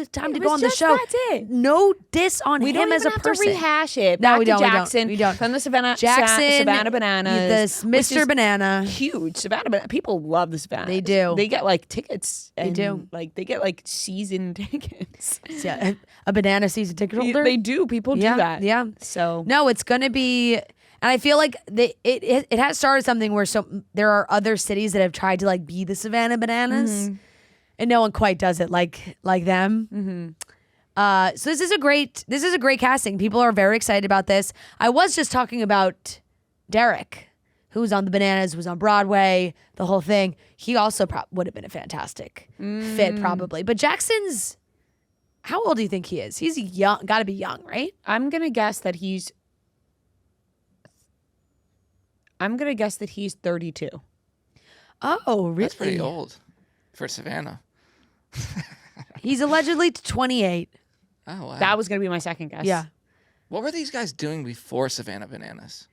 a time to It go was on the just- show. that's it. No diss on We him don't as even a have person. to rehash it. No, Back we to don't, we don't, Jackson. we don't. From the Savannah Bananas. This which Mr. is Banana. Huge. People love the Savannah. They do. They get like tickets. And, do. Like they get like season tickets. Yeah, a banana season ticket holder. They do. People do Yeah, that. yeah. So No, it's gonna be, and I feel like it has started something where there are other cities that have tried to like be the Savannah Bananas, and no one quite does it like them. So this is a great casting. People are very excited about this. I was just talking about Derek, who was on the Bananas, was on Broadway, the whole thing. He also would have been a fantastic fit, probably. But Jackson's, how old do you think he is? He's young, got to be young, right? I'm gonna guess that he's 32. Oh, really? That's pretty old for Savannah. He's allegedly 28. Oh wow. That was gonna be my second guess. Yeah. What were these guys doing before Savannah Bananas?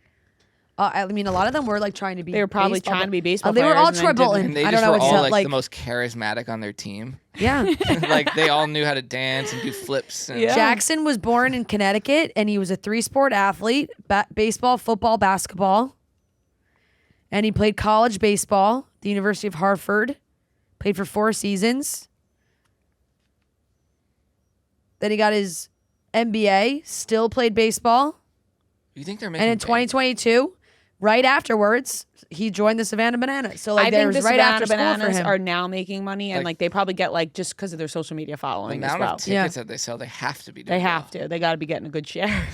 I mean, a lot of them were like trying to be. They were probably baseball, trying but- to be baseball They were players all and then triple, didn't. And they I just don't know were what to all tell. like the most charismatic on their team. Yeah. Like they all knew how to dance and do flips. And Yeah. Jackson was born in Connecticut, and he was a 3-sport athlete: baseball, football, basketball. And he played college baseball at the University of Hartford. Played for 4 seasons. Then he got his MBA. Still played baseball. You think they're making? And in bank? 2022, right afterwards, he joined the Savannah Bananas. So like I there think was the right Savannah after school for Bananas him. are now making money, and Like- like they probably get like just because of their social media The following as amount well. of tickets that they sell, they have to be. Doing They have well. to. They got to be getting a good share.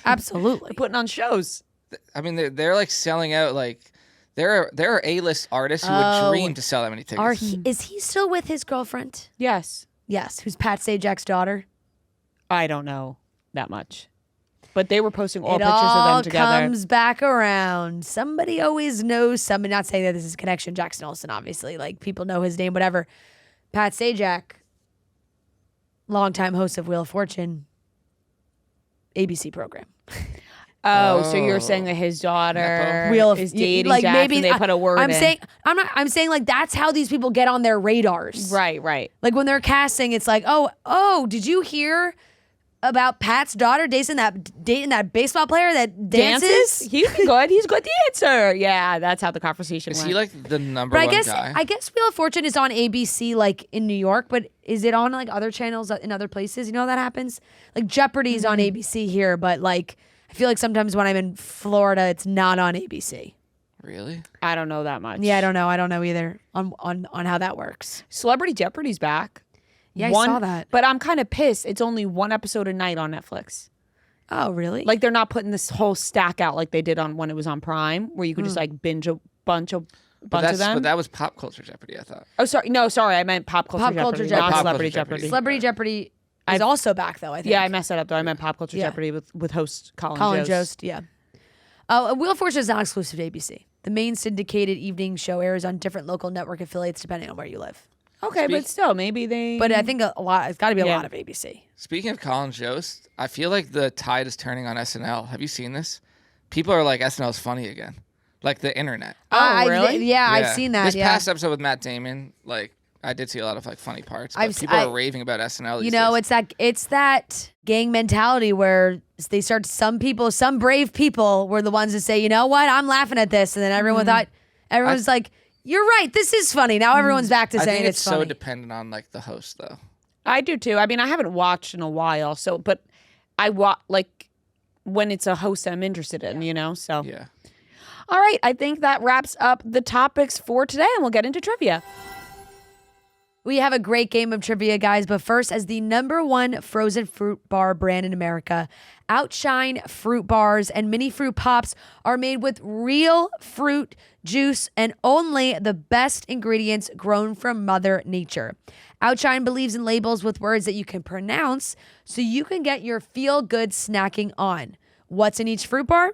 Absolutely. Putting on shows. I mean, they're like selling out. Like there are A-list artists who Oh. would dream to sell that many tickets. Is he still with his girlfriend? Yes. Yes. Who's Pat Sajak's daughter? I don't know that much, but they were posting all It pictures of all them together. comes back around. Somebody always knows somebody. Not saying that this is a connection. Jackson Olson, obviously, like people know his name, whatever. Pat Sajak, longtime host of Wheel of Fortune, ABC program. Oh, so you're saying that his daughter Wheel of is dating like Jackson? maybe They put a word I'm in. saying I'm saying like that's how these people get on their radars. Right. Like when they're casting, it's like, oh, did you hear about Pat's daughter dating that baseball player that dances? He's good. He's a good dancer. Yeah, that's how the conversation Is went. he like the number But one I guy? guess Wheel of Fortune is on ABC like in New York, but is it on like other channels in other places? You know how that happens? Like Jeopardy's on ABC here, but like I feel like sometimes when I'm in Florida, it's not on ABC. Really? I don't know that much. Yeah, I don't know. I don't know either on how that works. Celebrity Jeopardy's back. Yeah, I saw that. But I'm kind of pissed. It's only one episode a night on Netflix. Oh, really? Like they're not putting this whole stack out like they did on when it was on Prime, where you could just like binge a bunch of But them. that was pop culture Jeopardy. I thought. Oh, sorry. No, sorry. I meant Pop Culture Pop Jeopardy, Culture not Jeopardy. Pop Celebrity Culture Jeopardy. Jeopardy. Celebrity Jeopardy is also back though, I think. Yeah, I messed that up though. I meant Pop Culture Yeah. Jeopardy with host Colin Colin Jost. Jost, yeah. Wheel of Fortune is not exclusive to ABC. The main syndicated evening show airs on different local network affiliates depending on where you live. Okay, but still, maybe they. But I think a lot. It's got to be a Yeah. lot of ABC. Speaking of Colin Jost, I feel like the tide is turning on SNL. Have you seen this? People are like SNL's funny again, like the internet. Oh, really? Yeah, I've seen that. This yeah. past episode with Matt Damon, like I did see a lot of like funny parts. But I've- people I- are raving about SNL. You These know, days. it's that gang mentality where they start. Some brave people were the ones that say, you know what, I'm laughing at this, and then everyone's like, you're right, this is funny. Now everyone's back to I saying think it's so funny. dependent on like the host though. I do too. I mean, I haven't watched in a while, so but I when it's a host I'm interested in, So Yeah. All right, I think that wraps up the topics for today, and we'll get into trivia. We have a great game of trivia, guys. But first, as the #1 frozen fruit bar brand in America, Outshine Fruit Bars and Mini Fruit Pops are made with real fruit juice and only the best ingredients grown from Mother Nature. Outshine believes in labels with words that you can pronounce so you can get your feel-good snacking on. What's in each fruit bar?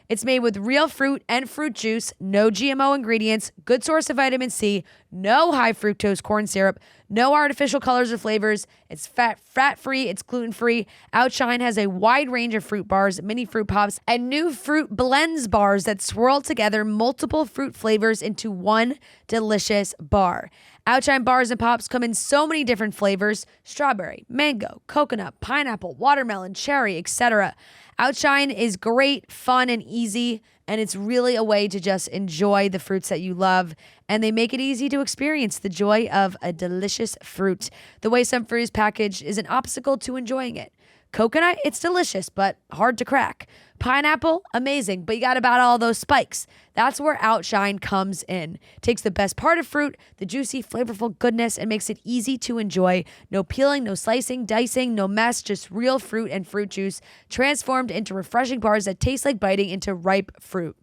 It's made with real fruit and fruit juice, no GMO ingredients, good source of vitamin C, no high fructose corn syrup, no artificial colors or flavors. It's fat-free, it's gluten-free. Outshine has a wide range of fruit bars, mini fruit pops, and new fruit blends bars that swirl together multiple fruit flavors into one delicious bar. Outshine bars and pops come in so many different flavors: strawberry, mango, coconut, pineapple, watermelon, cherry, etc. Outshine is great, fun, and easy, and it's really a way to just enjoy the fruits that you love, and they make it easy to experience the joy of a delicious fruit. The way some fruit is packaged is an obstacle to enjoying it. Coconut, it's delicious, but hard to crack. Pineapple, amazing, but you got to battle all those spikes. That's where Outshine comes in. Takes the best part of fruit, the juicy, flavorful goodness, and makes it easy to enjoy. No peeling, no slicing, dicing, no mess, just real fruit and fruit juice transformed into refreshing bars that taste like biting into ripe fruit.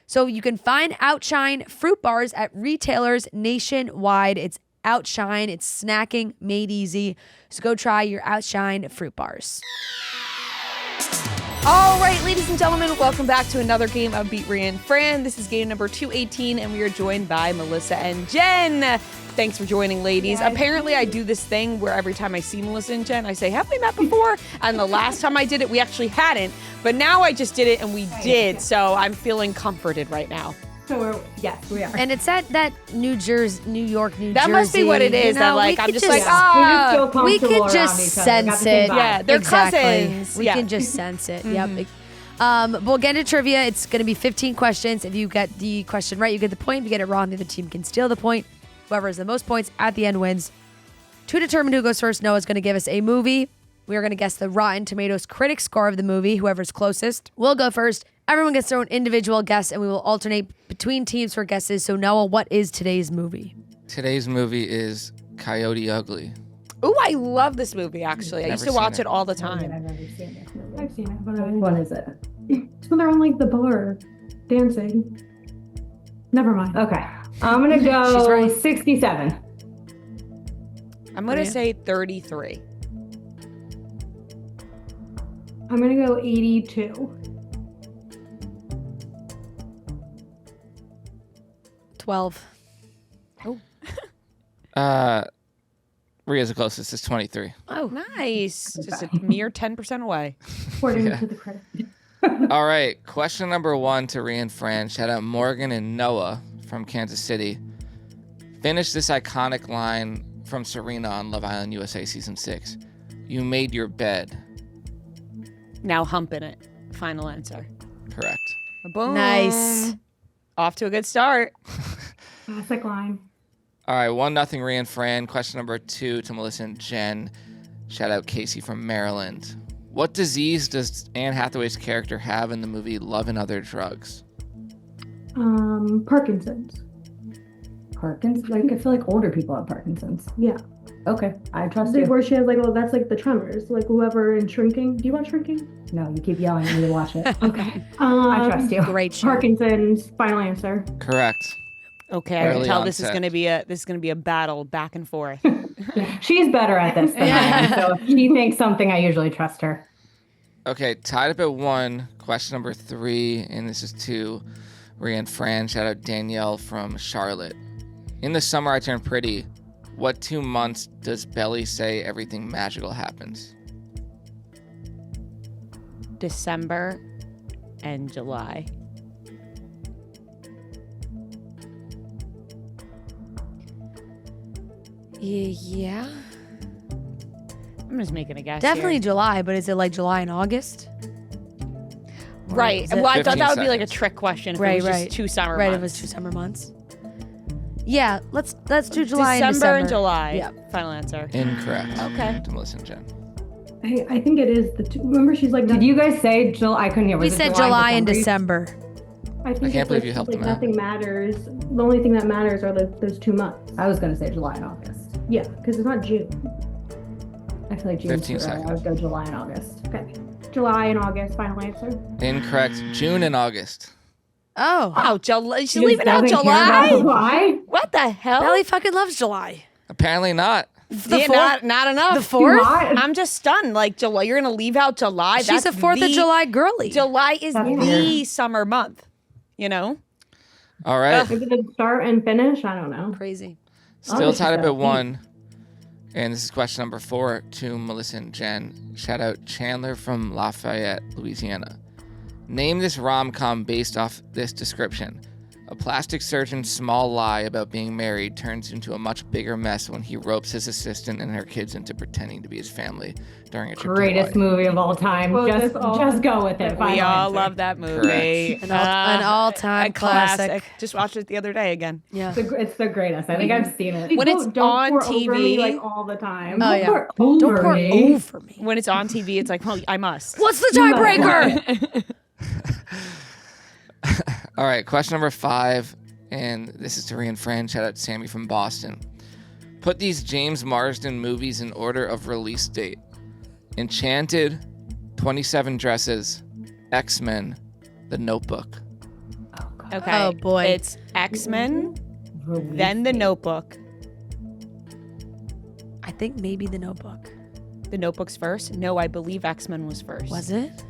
So you can find Outshine Fruit Bars at retailers nationwide. It's Outshine, it's snacking made easy. So go try your Outshine Fruit Bars. All right, ladies and gentlemen, welcome back to another game of Beat Ria and Fran. This is game number 218, and we are joined by Melissa and Jen. Thanks for joining, ladies. Apparently, I do this thing where every time I see Melissa and Jen, I say, have we met before? And the last time I did it, we actually hadn't. But now I just did it, and we did. So I'm feeling comforted right now. So yes, we are. And it's at that New York, New Jersey. That must be what it is. That I'm just just like, we can just sense it. Yeah, they're exactly. cousins. We can just sense it. Yep. We'll get into trivia. It's going to be 15 questions. If you get the question right, you get the point. If you get it wrong, the other team can steal the point. Whoever has the most points at the end wins. To determine who goes first, Noah's going to give us a movie. We are going to guess the Rotten Tomatoes critic score of the movie. Whoever's closest will go first. Everyone gets their own individual guess, and we will alternate between teams for guesses. So, Noah, what is today's movie? Today's movie is Coyote Ugly. Ooh, I love this movie, actually. I used to watch it all the time. I've never seen this movie. I've seen it, but Which one is it? It's when they're on like the bar dancing. Never mind. Okay. I'm going to go She's right. 67. I'm going to say 33. I'm going to go 82. 12. Ria's the closest. It's 23. Oh, nice. Just a mere 10% away. According to the credit. All right. Question number 1 to Ria and Fran. Shout out Morgan and Noah from Kansas City. Finish this iconic line from Serena on Love Island USA Season 6. You made your bed. Now humping it. Final answer. Correct. Boom. Nice. Off to a good start. Classic line. All right. 1-0 Ria and Fran. Question number 2 to Melissa and Jen. Shout out Casey from Maryland. What disease does Anne Hathaway's character have in the movie Love and Other Drugs? Parkinson's. Parkinson's? Like, I feel like older people have Parkinson's. Yeah. Okay, I trust Like you. where she has like, oh, that's like the Tremors. Like whoever in Shrinking. Do you watch Shrinking? No, you keep yelling at me to watch it. Okay. I trust you. Great show. Parkinson's. Final answer. Correct. Okay, I can Early tell this is onset. going to be a battle back and forth. She's better at this than I am, so if she thinks something, I usually trust her. Okay, tied up at 1. Question number 3, and this is to Ria and Fran. Shout out Danielle from Charlotte. In the summer I turn pretty. What 2 months does Belly say everything magical happens? December and July. Yeah. I'm just making a guess. Definitely here. July, but is it like July and August? Right. is it Well, I thought 15 that would be like a seconds. trick question if Right, it was right. just 2 summer Right, months. it was 2 summer months. Yeah, let's do July and December December. and July. Yep. Final answer. Incorrect. Okay. To Melissa and Jen. I think it is remember she's like. Did you guys say July? I couldn't hear. We said July and December. I think can't believe you helped like them out. nothing matters. The only thing that matters are those 2 months. I was gonna say July and August. Yeah, because it's not June. I feel like June's 15 too early. I seconds. would go July and August. Okay. July and August, final answer. Incorrect. June and August. Oh. Oh, July. She's She just leaving out doesn't care about July? July? What the hell? Belly fucking loves July. Apparently not. Yeah, not enough. The 4th? Hot? I'm just stunned. Like, July, you're going to leave out July? She's That's a 4th of July girly. July is the summer month, you know? All right. Maybe the start and finish. I don't know. Crazy. Still tied up at 1. And this is question number 4 to Melissa and Jen. Shout out Chandler from Lafayette, Louisiana. Name this rom-com based off this description. A plastic surgeon's small lie about being married turns into a much bigger mess when he ropes his assistant and her kids into pretending to be his family during a trip Greatest to Hawaii. movie of all time. Well, just go with it. We Final all answer. love that movie. Correct. An all-time a classic. Just watched it the other day again. Yeah. It's the greatest. I think I've seen it. When it's Don't on pour over me, TV. like all the time. Oh, yeah. Over Don't pour me. over me. When it's on TV, it's like, well, I must. What's the tiebreaker? All right, question number 5, and this is to Ria and Fran. Shout out to Sammy from Boston. Put these James Marsden movies in order of release date. Enchanted, 27 Dresses, X-Men, The Notebook. Okay. Oh, boy. It's X-Men, then The Notebook. I think maybe The Notebook. The Notebook's first? No, I believe X-Men was first. Was it?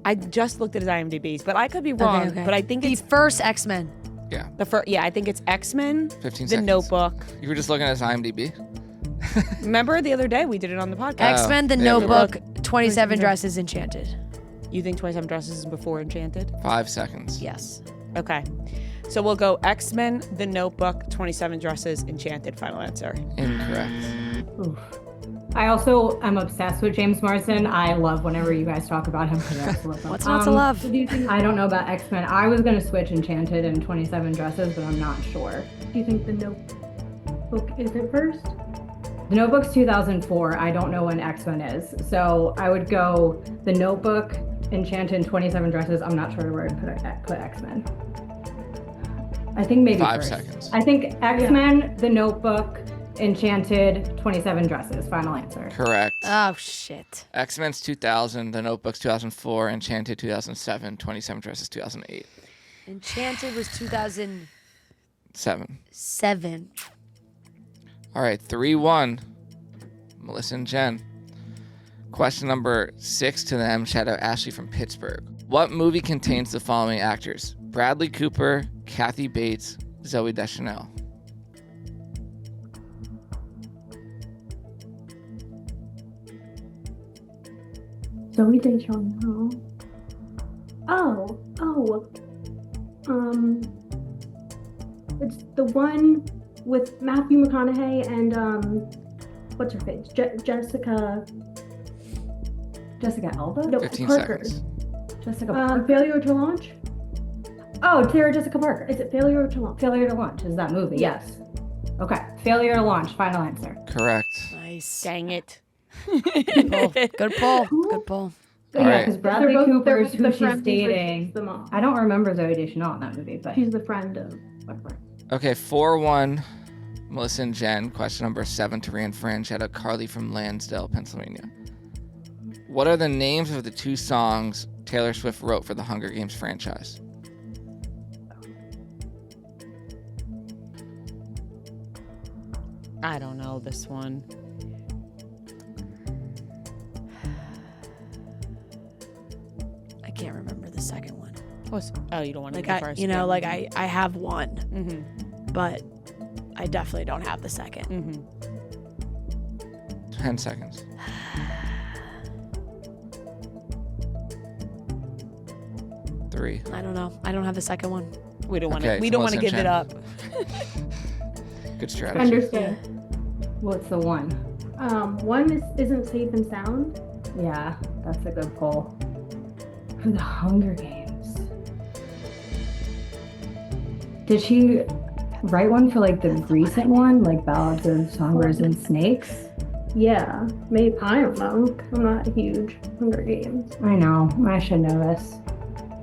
I just looked at his IMDb, but I could be wrong. Okay. But I think The it's first X-Men. Yeah, the first. Yeah, I think it's X-Men, 15 The seconds. Notebook. You were just looking at his IMDb? Remember the other day we did it on the podcast. X-Men, The yeah, we were. Notebook, 27 Dresses, Enchanted. You think 27 Dresses is before Enchanted? 5 seconds. Yes. Okay. So we'll go X-Men, The Notebook, 27 Dresses, Enchanted. Final answer. Incorrect. Oof. I also am obsessed with James Marsden. I love whenever you guys talk about him. What's not to love? I don't know about X-Men. I was going to switch Enchanted and 27 Dresses, but I'm not sure. Do you think the Notebook is it first? The Notebook's 2004. I don't know when X-Men is. So I would go The Notebook, Enchanted, and 27 Dresses. I'm not sure where to put X-Men. I think maybe 5 first. seconds. I think X-Men, The Notebook, Enchanted, 27 Dresses. Final answer. Correct. Oh, shit. X-Men's 2000, The Notebook's 2004, Enchanted 2007, 27 Dresses 2008. Enchanted was 2007. 7. All right, 3-1. Melissa and Jen. Question number 6 to them. Shout out Ashley from Pittsburgh. What movie contains the following actors? Bradley Cooper, Kathy Bates, Zooey Deschanel. Zoe Deschanel. Oh. It's the one with Matthew McConaughey and what's her face? Jessica Alba? No, 15 Parker. seconds. Jessica Parker. Failure to Launch? Oh, Sarah Jessica Parker. Is it Failure to Launch? Failure to Launch is that movie? Yes. Okay. Failure to Launch. Final answer. Correct. Nice. Dang it. Good pull. Good pull. All Yeah, right. because Bradley Cooper is who the she's friend dating. the mom. I don't remember Zooey Deschanel in that movie, but She's the friend of whatever. Okay, 4-1. Melissa and Jen. Question number 7 to Ria and Fran. Shout out Carly from Lansdale, Pennsylvania. What are the names of the 2 songs Taylor Swift wrote for the Hunger Games franchise? I don't know this one. I can't remember the second one. Oh, you don't want to Like go I, first? you know, like I have one, Mm-hmm. but I definitely don't have the second. Mm-hmm. 10 seconds. Three. I don't know. I don't have the second one. We don't want Okay, to. We don't want to Melissa give and it Jen. up. Good strategy. Understand. what's the one? One isn't Safe and Sound. Yeah, that's a good poll. For the Hunger Games. Did she write one for like the recent one, like Ballads of Songbirds and Snakes? Yeah, maybe. I don't know. I'm not huge Hunger Games. I know. I should know this.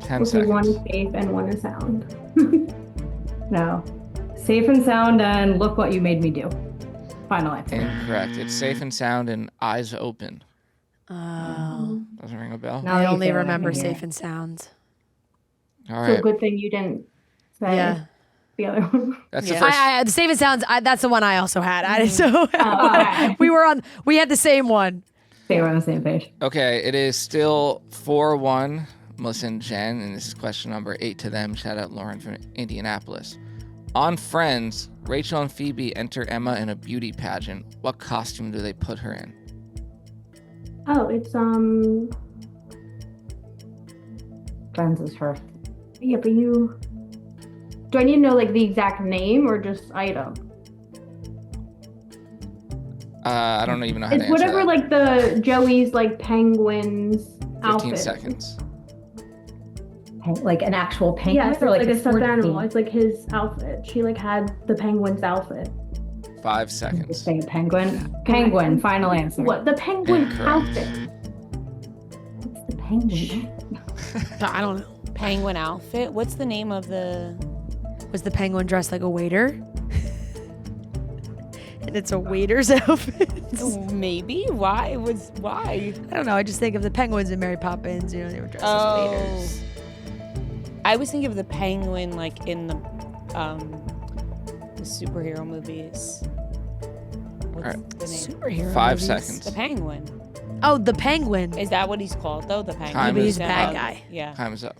10 Okay, seconds. one is safe and one is sound. No. Safe and sound and look what you made me do. Final answer. Incorrect. It's safe and sound and eyes open. Oh. Doesn't ring a bell. Now I that you only say that, I remember can hear Safe it. and Sound. All So right. good thing you didn't say Yeah. the other one. That's the first. The Safe and Sounds, that's the one I also had. I so okay. we had the same one. They were on the same page. Okay, it is still 4-1, Melissa and Jen, and this is question number 8 to them. Shout out Lauren from Indianapolis. On Friends, Rachel and Phoebe enter Emma in a beauty pageant. What costume do they put her in? Oh, it's Friends is her. yeah, but you. Do I need to know like the exact name or just item? I don't even know how to It's answer whatever that. like the Joey's like penguins 15 outfit. seconds. Like an actual penguin? Yeah, it's or like a sports stuffed animal. theme? It's like his outfit. She like had the penguin's outfit. 5 Just seconds. say penguin. Penguin. Final answer. What? The penguin Incorrect. outfit. What's the penguin? I don't know. Penguin outfit. What's the name of the? Was the penguin dressed like a waiter? And it's a waiter's outfit. Maybe. Why? Why? I don't know. I just think of the penguins in Mary Poppins. You know, they were dressed Oh. as waiters. I was thinking of the penguin like in the superhero movies. What's Alright. the name? Superhero 5 movies. seconds. The penguin. Oh, the penguin. Is that what he's called though? The penguin. Time Maybe is he's a up. bad guy. Yeah. Time is up.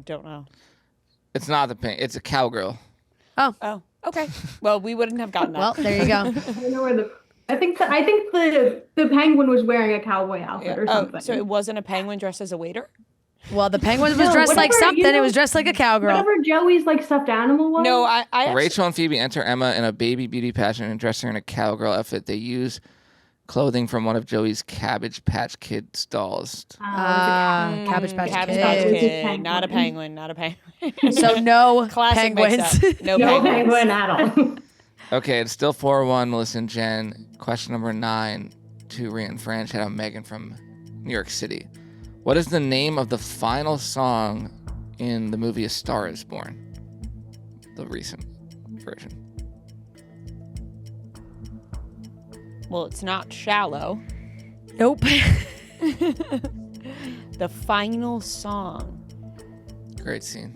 Don't know. It's not the pink. It's a cowgirl. Oh, okay. Well, we wouldn't have gotten that. Well, there you go. I don't know where the. I think the penguin was wearing a cowboy outfit or something. so it wasn't a penguin dressed as a waiter? Well, the penguin was No, dressed like whatever, something. you It know- was dressed like a cowgirl. Whatever Joey's like stuffed animal was. No, I actually, Rachel and Phoebe enter Emma in a baby beauty pageant and dress her in a cowgirl outfit. They use clothing from one of Joey's Cabbage Patch Kids dolls. Cabbage Patch Cabbage Kids. Patch Kids. Kid, not a penguin, not a penguin. So no Classic penguins. mix-up. No, No penguins. penguin at all. Okay, it's still 4-1, Melissa and Jen. Question number 9 to Ria and Fran. Shout out Megan from New York City. What is the name of the final song in the movie A Star Is Born? The recent version. Well, it's not shallow. Nope. The final song. Great scene.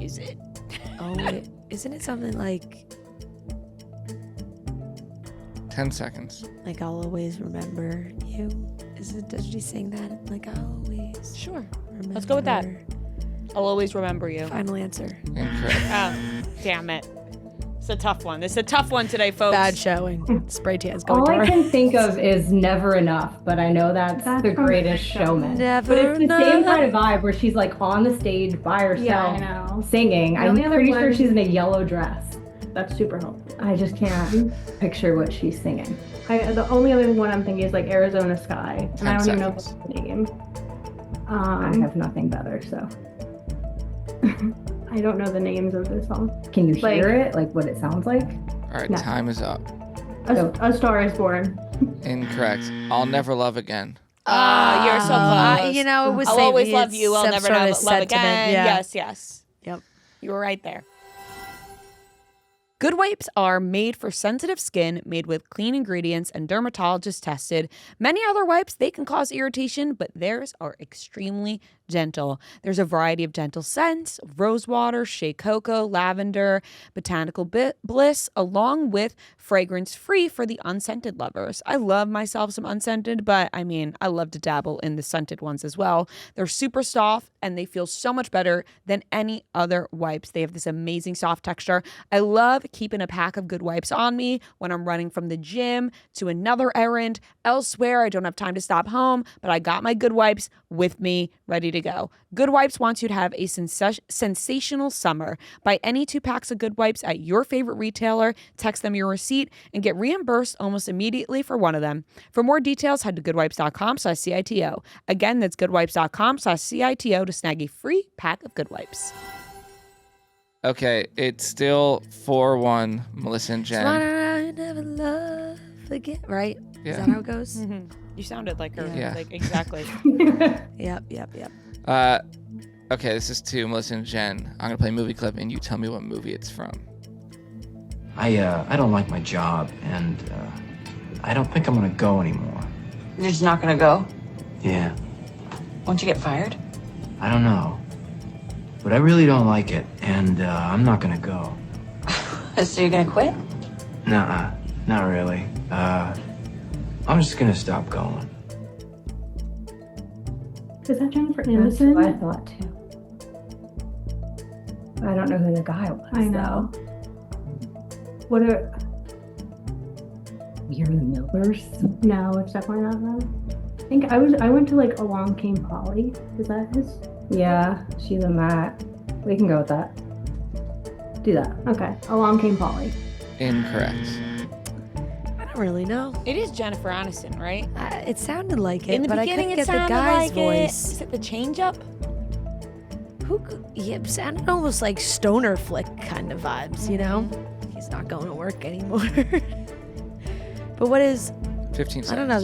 Is it? Oh, wait. Isn't it something like 10 seconds. I'll always remember you? Does she sing that? Like I'll always Sure. remember. Let's go with that. I'll always remember you. Final answer. Incorrect. Oh, damn it. It's a tough one. This is a tough one today, folks. Bad showing. Spray tans going All to I her. can think of is Never Enough, but I know that's the from Greatest Great Show. Showman. Never But it's the same enough. kind of vibe where she's like on the stage by herself Yeah, I know. singing. The I'm only other pretty sure one- she's in a yellow dress. That's super helpful. I just can't picture what she's singing. The only other one I'm thinking is like Arizona Sky, and 10 I don't even know seconds. what's the name. I have nothing better, so. I don't know the names of this song. Can you Like- hear it? Like what it sounds like? All right, No. time is up. A Star Is Born. Incorrect. I'll Never Love Again. You're so close. You know, it was I'll saving always me. love It's you. I'll some never sort of love sentiment, again. yeah. Yes. Yep. You were right there. Good wipes are made for sensitive skin, made with clean ingredients and dermatologist tested. Many other wipes, they can cause irritation, but theirs are extremely gentle. There's a variety of gentle scents: rose water, shea cocoa, lavender, botanical bliss, along with fragrance-free for the unscented lovers. I love myself some unscented, but I mean, I love to dabble in the scented ones as well. They're super soft and they feel so much better than any other wipes. They have this amazing soft texture. I love keeping a pack of Good Wipes on me when I'm running from the gym to another errand. Elsewhere, I don't have time to stop home, but I got my Good Wipes with me, ready to go. Good Wipes wants you to have a sensational summer. Buy any 2 packs of Good Wipes at your favorite retailer, text them your receipt, and get reimbursed almost immediately for one of them. For more details, head to goodwipes.com/CITO. Again, that's goodwipes.com/CITO to snag a free pack of Good Wipes. Okay, it's still 4-1, Melissa and Jen. I never love. again, right? Yeah. Is that how it goes? You sounded like her. Yeah. Like exactly. Yep. Okay, this is to Melissa and Jen. I'm gonna play a movie clip, and you tell me what movie it's from. I don't like my job, and I don't think I'm gonna go anymore. You're just not gonna go? Yeah, Won't you get fired? I don't know. But I really don't like it, and I'm not gonna go. So you're gonna quit? Nuh-uh, not really. I'm just gonna stop going. Is that Jennifer That's Aniston? what I thought too. I don't know who the guy was. I know. What are? You're the Millers. No, it's definitely not them. I think I went to like Along Came Polly. Is that his? Yeah, she's a Matt. We can go with that. Do that. Okay, Along Came Polly. Incorrect. I don't really know. It is Jennifer Aniston, right? It sounded like it, In the but I beginning, couldn't it get the sounded guy's like voice. Is it the change up? It sounded almost like stoner flick kind of vibes, you know? He's not going to work anymore. But what is? 15 seconds. I don't know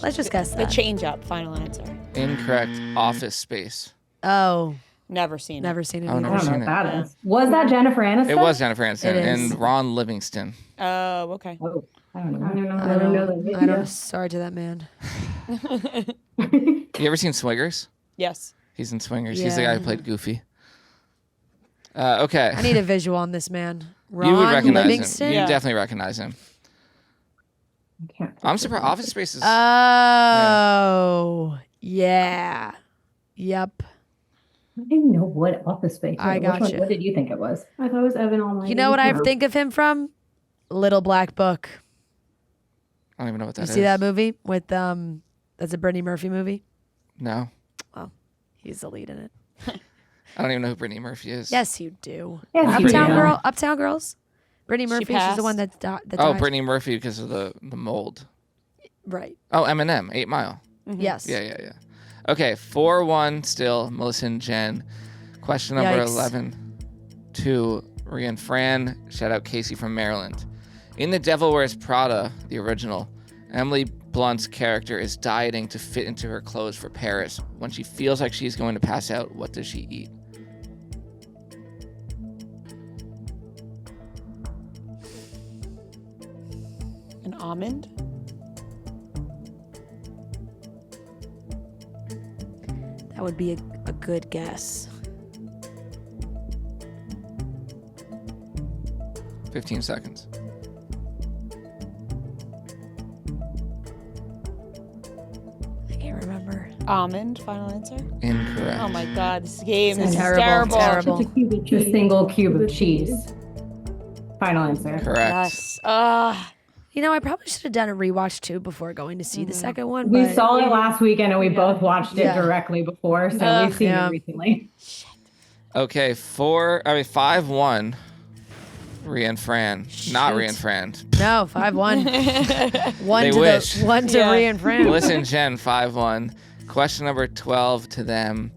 let's just guess The that. change up. Final answer. Incorrect. Office Space. Oh, Never seen never seen it. Oh, I never don't know seen what it. that is. Was that Jennifer Aniston? It was Jennifer Aniston It is. and Ron Livingston. it. Oh, okay. Oh, I don't know. I don't know. I I don't know don't, the I video. don't. Sorry to that man. You ever seen Swingers? Yes. He's in Swingers. He's the guy who Yeah. played Goofy. Okay. I need a visual on this man. Ron You would recognize Livingston. him. You Yeah. definitely recognize him. I can't. I'm surprised. Office Space is. Oh, yeah. Yep. I didn't even know what Office Space was. I Which one- gotcha. What did you think it was? I thought it was Evan Almighty. You know what I think of him from? Little Black Book. I don't even know what that You is. see that movie with that's a Brittany Murphy movie. No. He's the lead in it. I don't even know who Brittany Murphy is. Yes, you do. Yes, you Uptown do. Girl. Uptown Girls. Brittany Murphy. She's passed? the one that died. Oh, Brittany Murphy because of the mold. Right. Oh, Eminem, 8 Mile. Yes. Yeah. Okay, 4-1 still, Melissa and Jen. Question number Yikes. 11 to Ria and Fran. Shout out Casey from Maryland. In The Devil Wears Prada, the original, Emily Blunt's character is dieting to fit into her clothes for Paris. When she feels like she's going to pass out, what does she eat? An almond. That would be a good guess. 15 seconds. I can't remember. Almond. Final answer. Incorrect. Oh my God, this game This is is terrible. terrible. It's a cube of The cheese. single cube of cheese. Final answer. Correct. Yes. You know, I probably should have done a rewatch too before going to see the second one. We but saw it last weekend and we both watched it Yeah. directly before, so we've seen Yeah. it recently. Okay, 5-1. Ria and Fran. Not Ria and Fran. No, 5-1. One They to wish. one to Yeah. Ria and Fran. Melissa and Jen, 5-1. Question number 12 to them.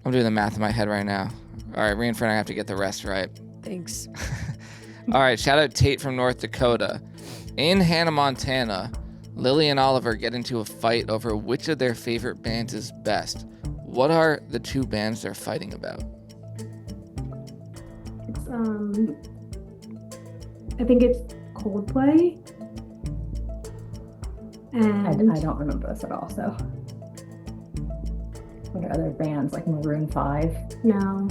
I'm doing the math in my head right now. All right, Ria and Fran, I have to get the rest right. Thanks. All right, shout out Tate from North Dakota. In Hannah Montana, Lily and Oliver get into a fight over which of their favorite bands is best. What are the two bands they're fighting about? It's I think it's Coldplay. And I don't remember this at all, so. What are other bands like Maroon 5? no,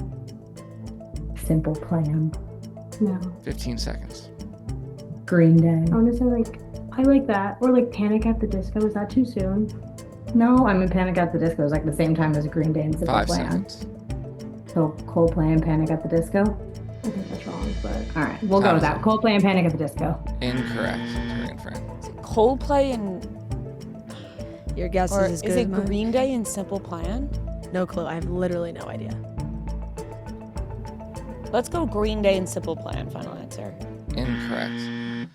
Simple Plan? no. 15 seconds. Green Day? I want to say like I like that or like Panic at the Disco. Is that too soon? No, I mean Panic at the Disco is like the same time as Green Day and Simple 5 Plan. seconds. So Coldplay and Panic at the Disco? I think that's wrong, but All right, we'll Time go with is that. up. Coldplay and Panic at the Disco. Incorrect. Ria and Fran. Coldplay and Your guess or is as good is as it mine. Green Day and Simple Plan? No clue. I have literally no idea. Let's go Green Day and Simple Plan. Final answer. Incorrect.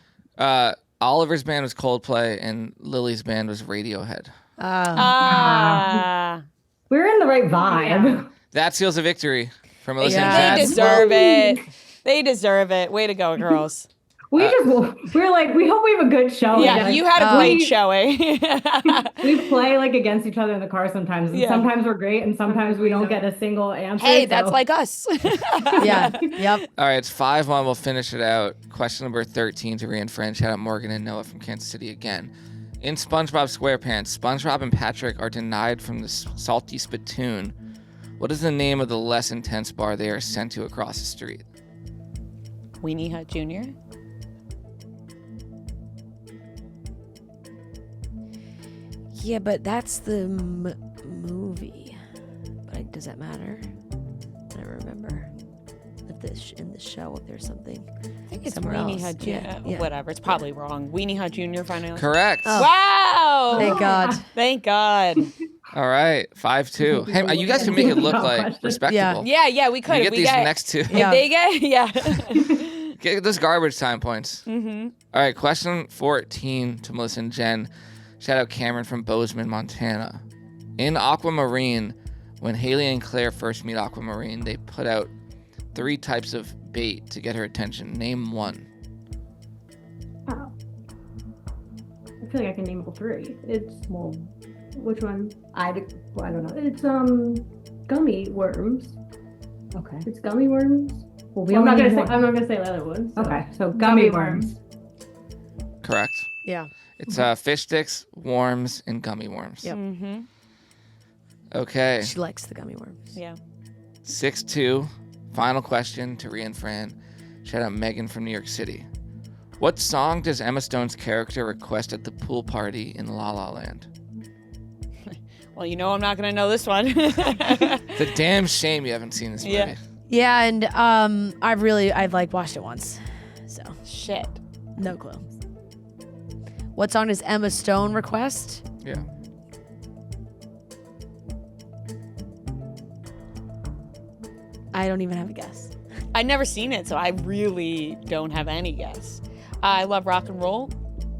Oliver's band was Coldplay, and Lily's band was Radiohead. We're in the right vibe. That seals a victory for Melissa Yeah. They and Jen. deserve it. They deserve it. Way to go, girls. we're like, we hope we have a good show. Yeah, you had a great showing. We play like against each other in the car sometimes. And sometimes we're great and sometimes we don't get a single answer. Hey, that's like us. Yeah. Yep. All right, it's 5-1. We'll finish it out. Question number 13 to Ria and Fran. Shout out Morgan and Noah from Kansas City again. In SpongeBob SquarePants, SpongeBob and Patrick are denied from the salty spittoon. What is the name of the less intense bar they are sent to across the street? Weenie Hut Jr. Yeah, but that's the movie. But does that matter? I don't remember if this in the show if there's something. I think it's Weenie Hut Jr. Yeah. Whatever. It's probably wrong. Weenie Hut Jr. Finally. Correct. Oh. Wow. Thank God. Thank God. All right, 5-2. Hey, you guys can make it look like respectable. Yeah, we could. You get these next two. Yeah. They get, Get those garbage time points. Mm-hmm. All right, question 14 to Melissa and Jen. Shout out Cameron from Bozeman, Montana. In Aquamarine, when Haley and Claire first meet Aquamarine, they put out 3 types of bait to get her attention. Name one. Oh. I feel like I can name all 3. Which one? I don't know. It's gummy worms. Okay. It's gummy worms. Well, I'm not gonna say the other ones. So. Okay. So gummy worms. Correct. Yeah. It's fish sticks, worms, and gummy worms. Yep. Mm-hmm. Okay. She likes the gummy worms. Yeah. 6-2. Final question to Ria and Fran. Shout out Megan from New York City. What song does Emma Stone's character request at the pool party in La La Land? Well, you know I'm not going to know this one. It's a damn shame you haven't seen this movie. Yeah. Yeah, and I've like watched it once. So Shit. no clue. What song does Emma Stone request? Yeah. I don't even have a guess. I've never seen it, so I really don't have any guess. I love rock and roll.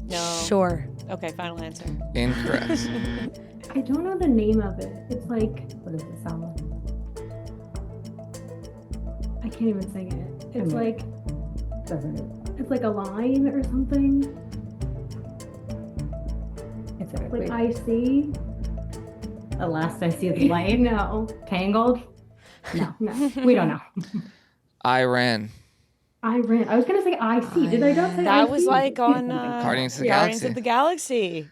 No. Sure. Okay, final answer. Incorrect. I don't know the name of it. It's like, what does it sound like? I can't even sing it. It's like, it's like a line or something. It's Like I see. the last I see the light. No. Tangled. No. We don't know. Iran. I was gonna say I see. Did I not say I That was see? like on Guardians of the Guardians Galaxy. of the Galaxy.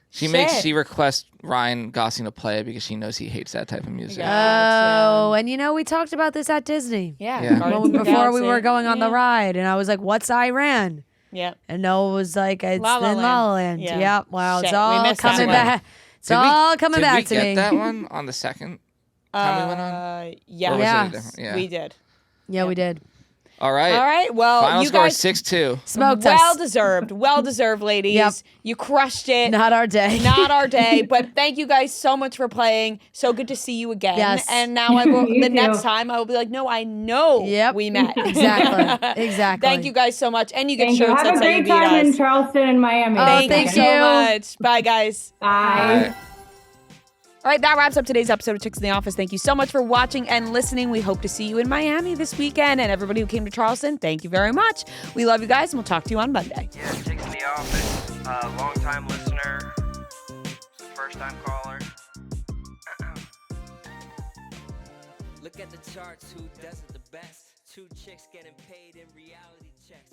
She requests Ryan Gosling to play it because she knows he hates that type of music. Oh, and we talked about this at Disney. Yeah. Yeah. Guardians of the Before we Galaxy. were going on the Yeah. ride, and I was like, "What's Iran?" Yeah. And Noah was like, "It's La La in La La Land. Land." Yeah. Yep. Wow, Shit, it's we all missed that coming one. back. It's all coming back to Did we me. get that one on the second time we went on? Yeah. Or was it a Yeah. different- yeah. We did. Yeah, we did. All right. All right. Well, Final you score guys 6-2. Smoked well us. deserved. Well deserved, ladies. Yep. You crushed it. Not our day. Not our day, but thank you guys so much for playing. So good to see you again. Yes. And now I will. You The too. next time I will be like, no, I know Yep. we met. Exactly. Exactly. Thank you guys so much, and you get Thank you. shirts. Have That's a how you great beat time in us. Charleston and Miami. Thank thank you so you. much. Bye, guys. Bye. All right, that wraps up today's episode of Chicks in the Office. Thank you so much for watching and listening. We hope to see you in Miami this weekend. And everybody who came to Charleston, thank you very much. We love you guys, and we'll talk to you on Monday. Yeah, Chicks in the Office. Long-time listener, first-time caller. Look at the charts, who does it the best? 2 chicks getting paid in reality checks.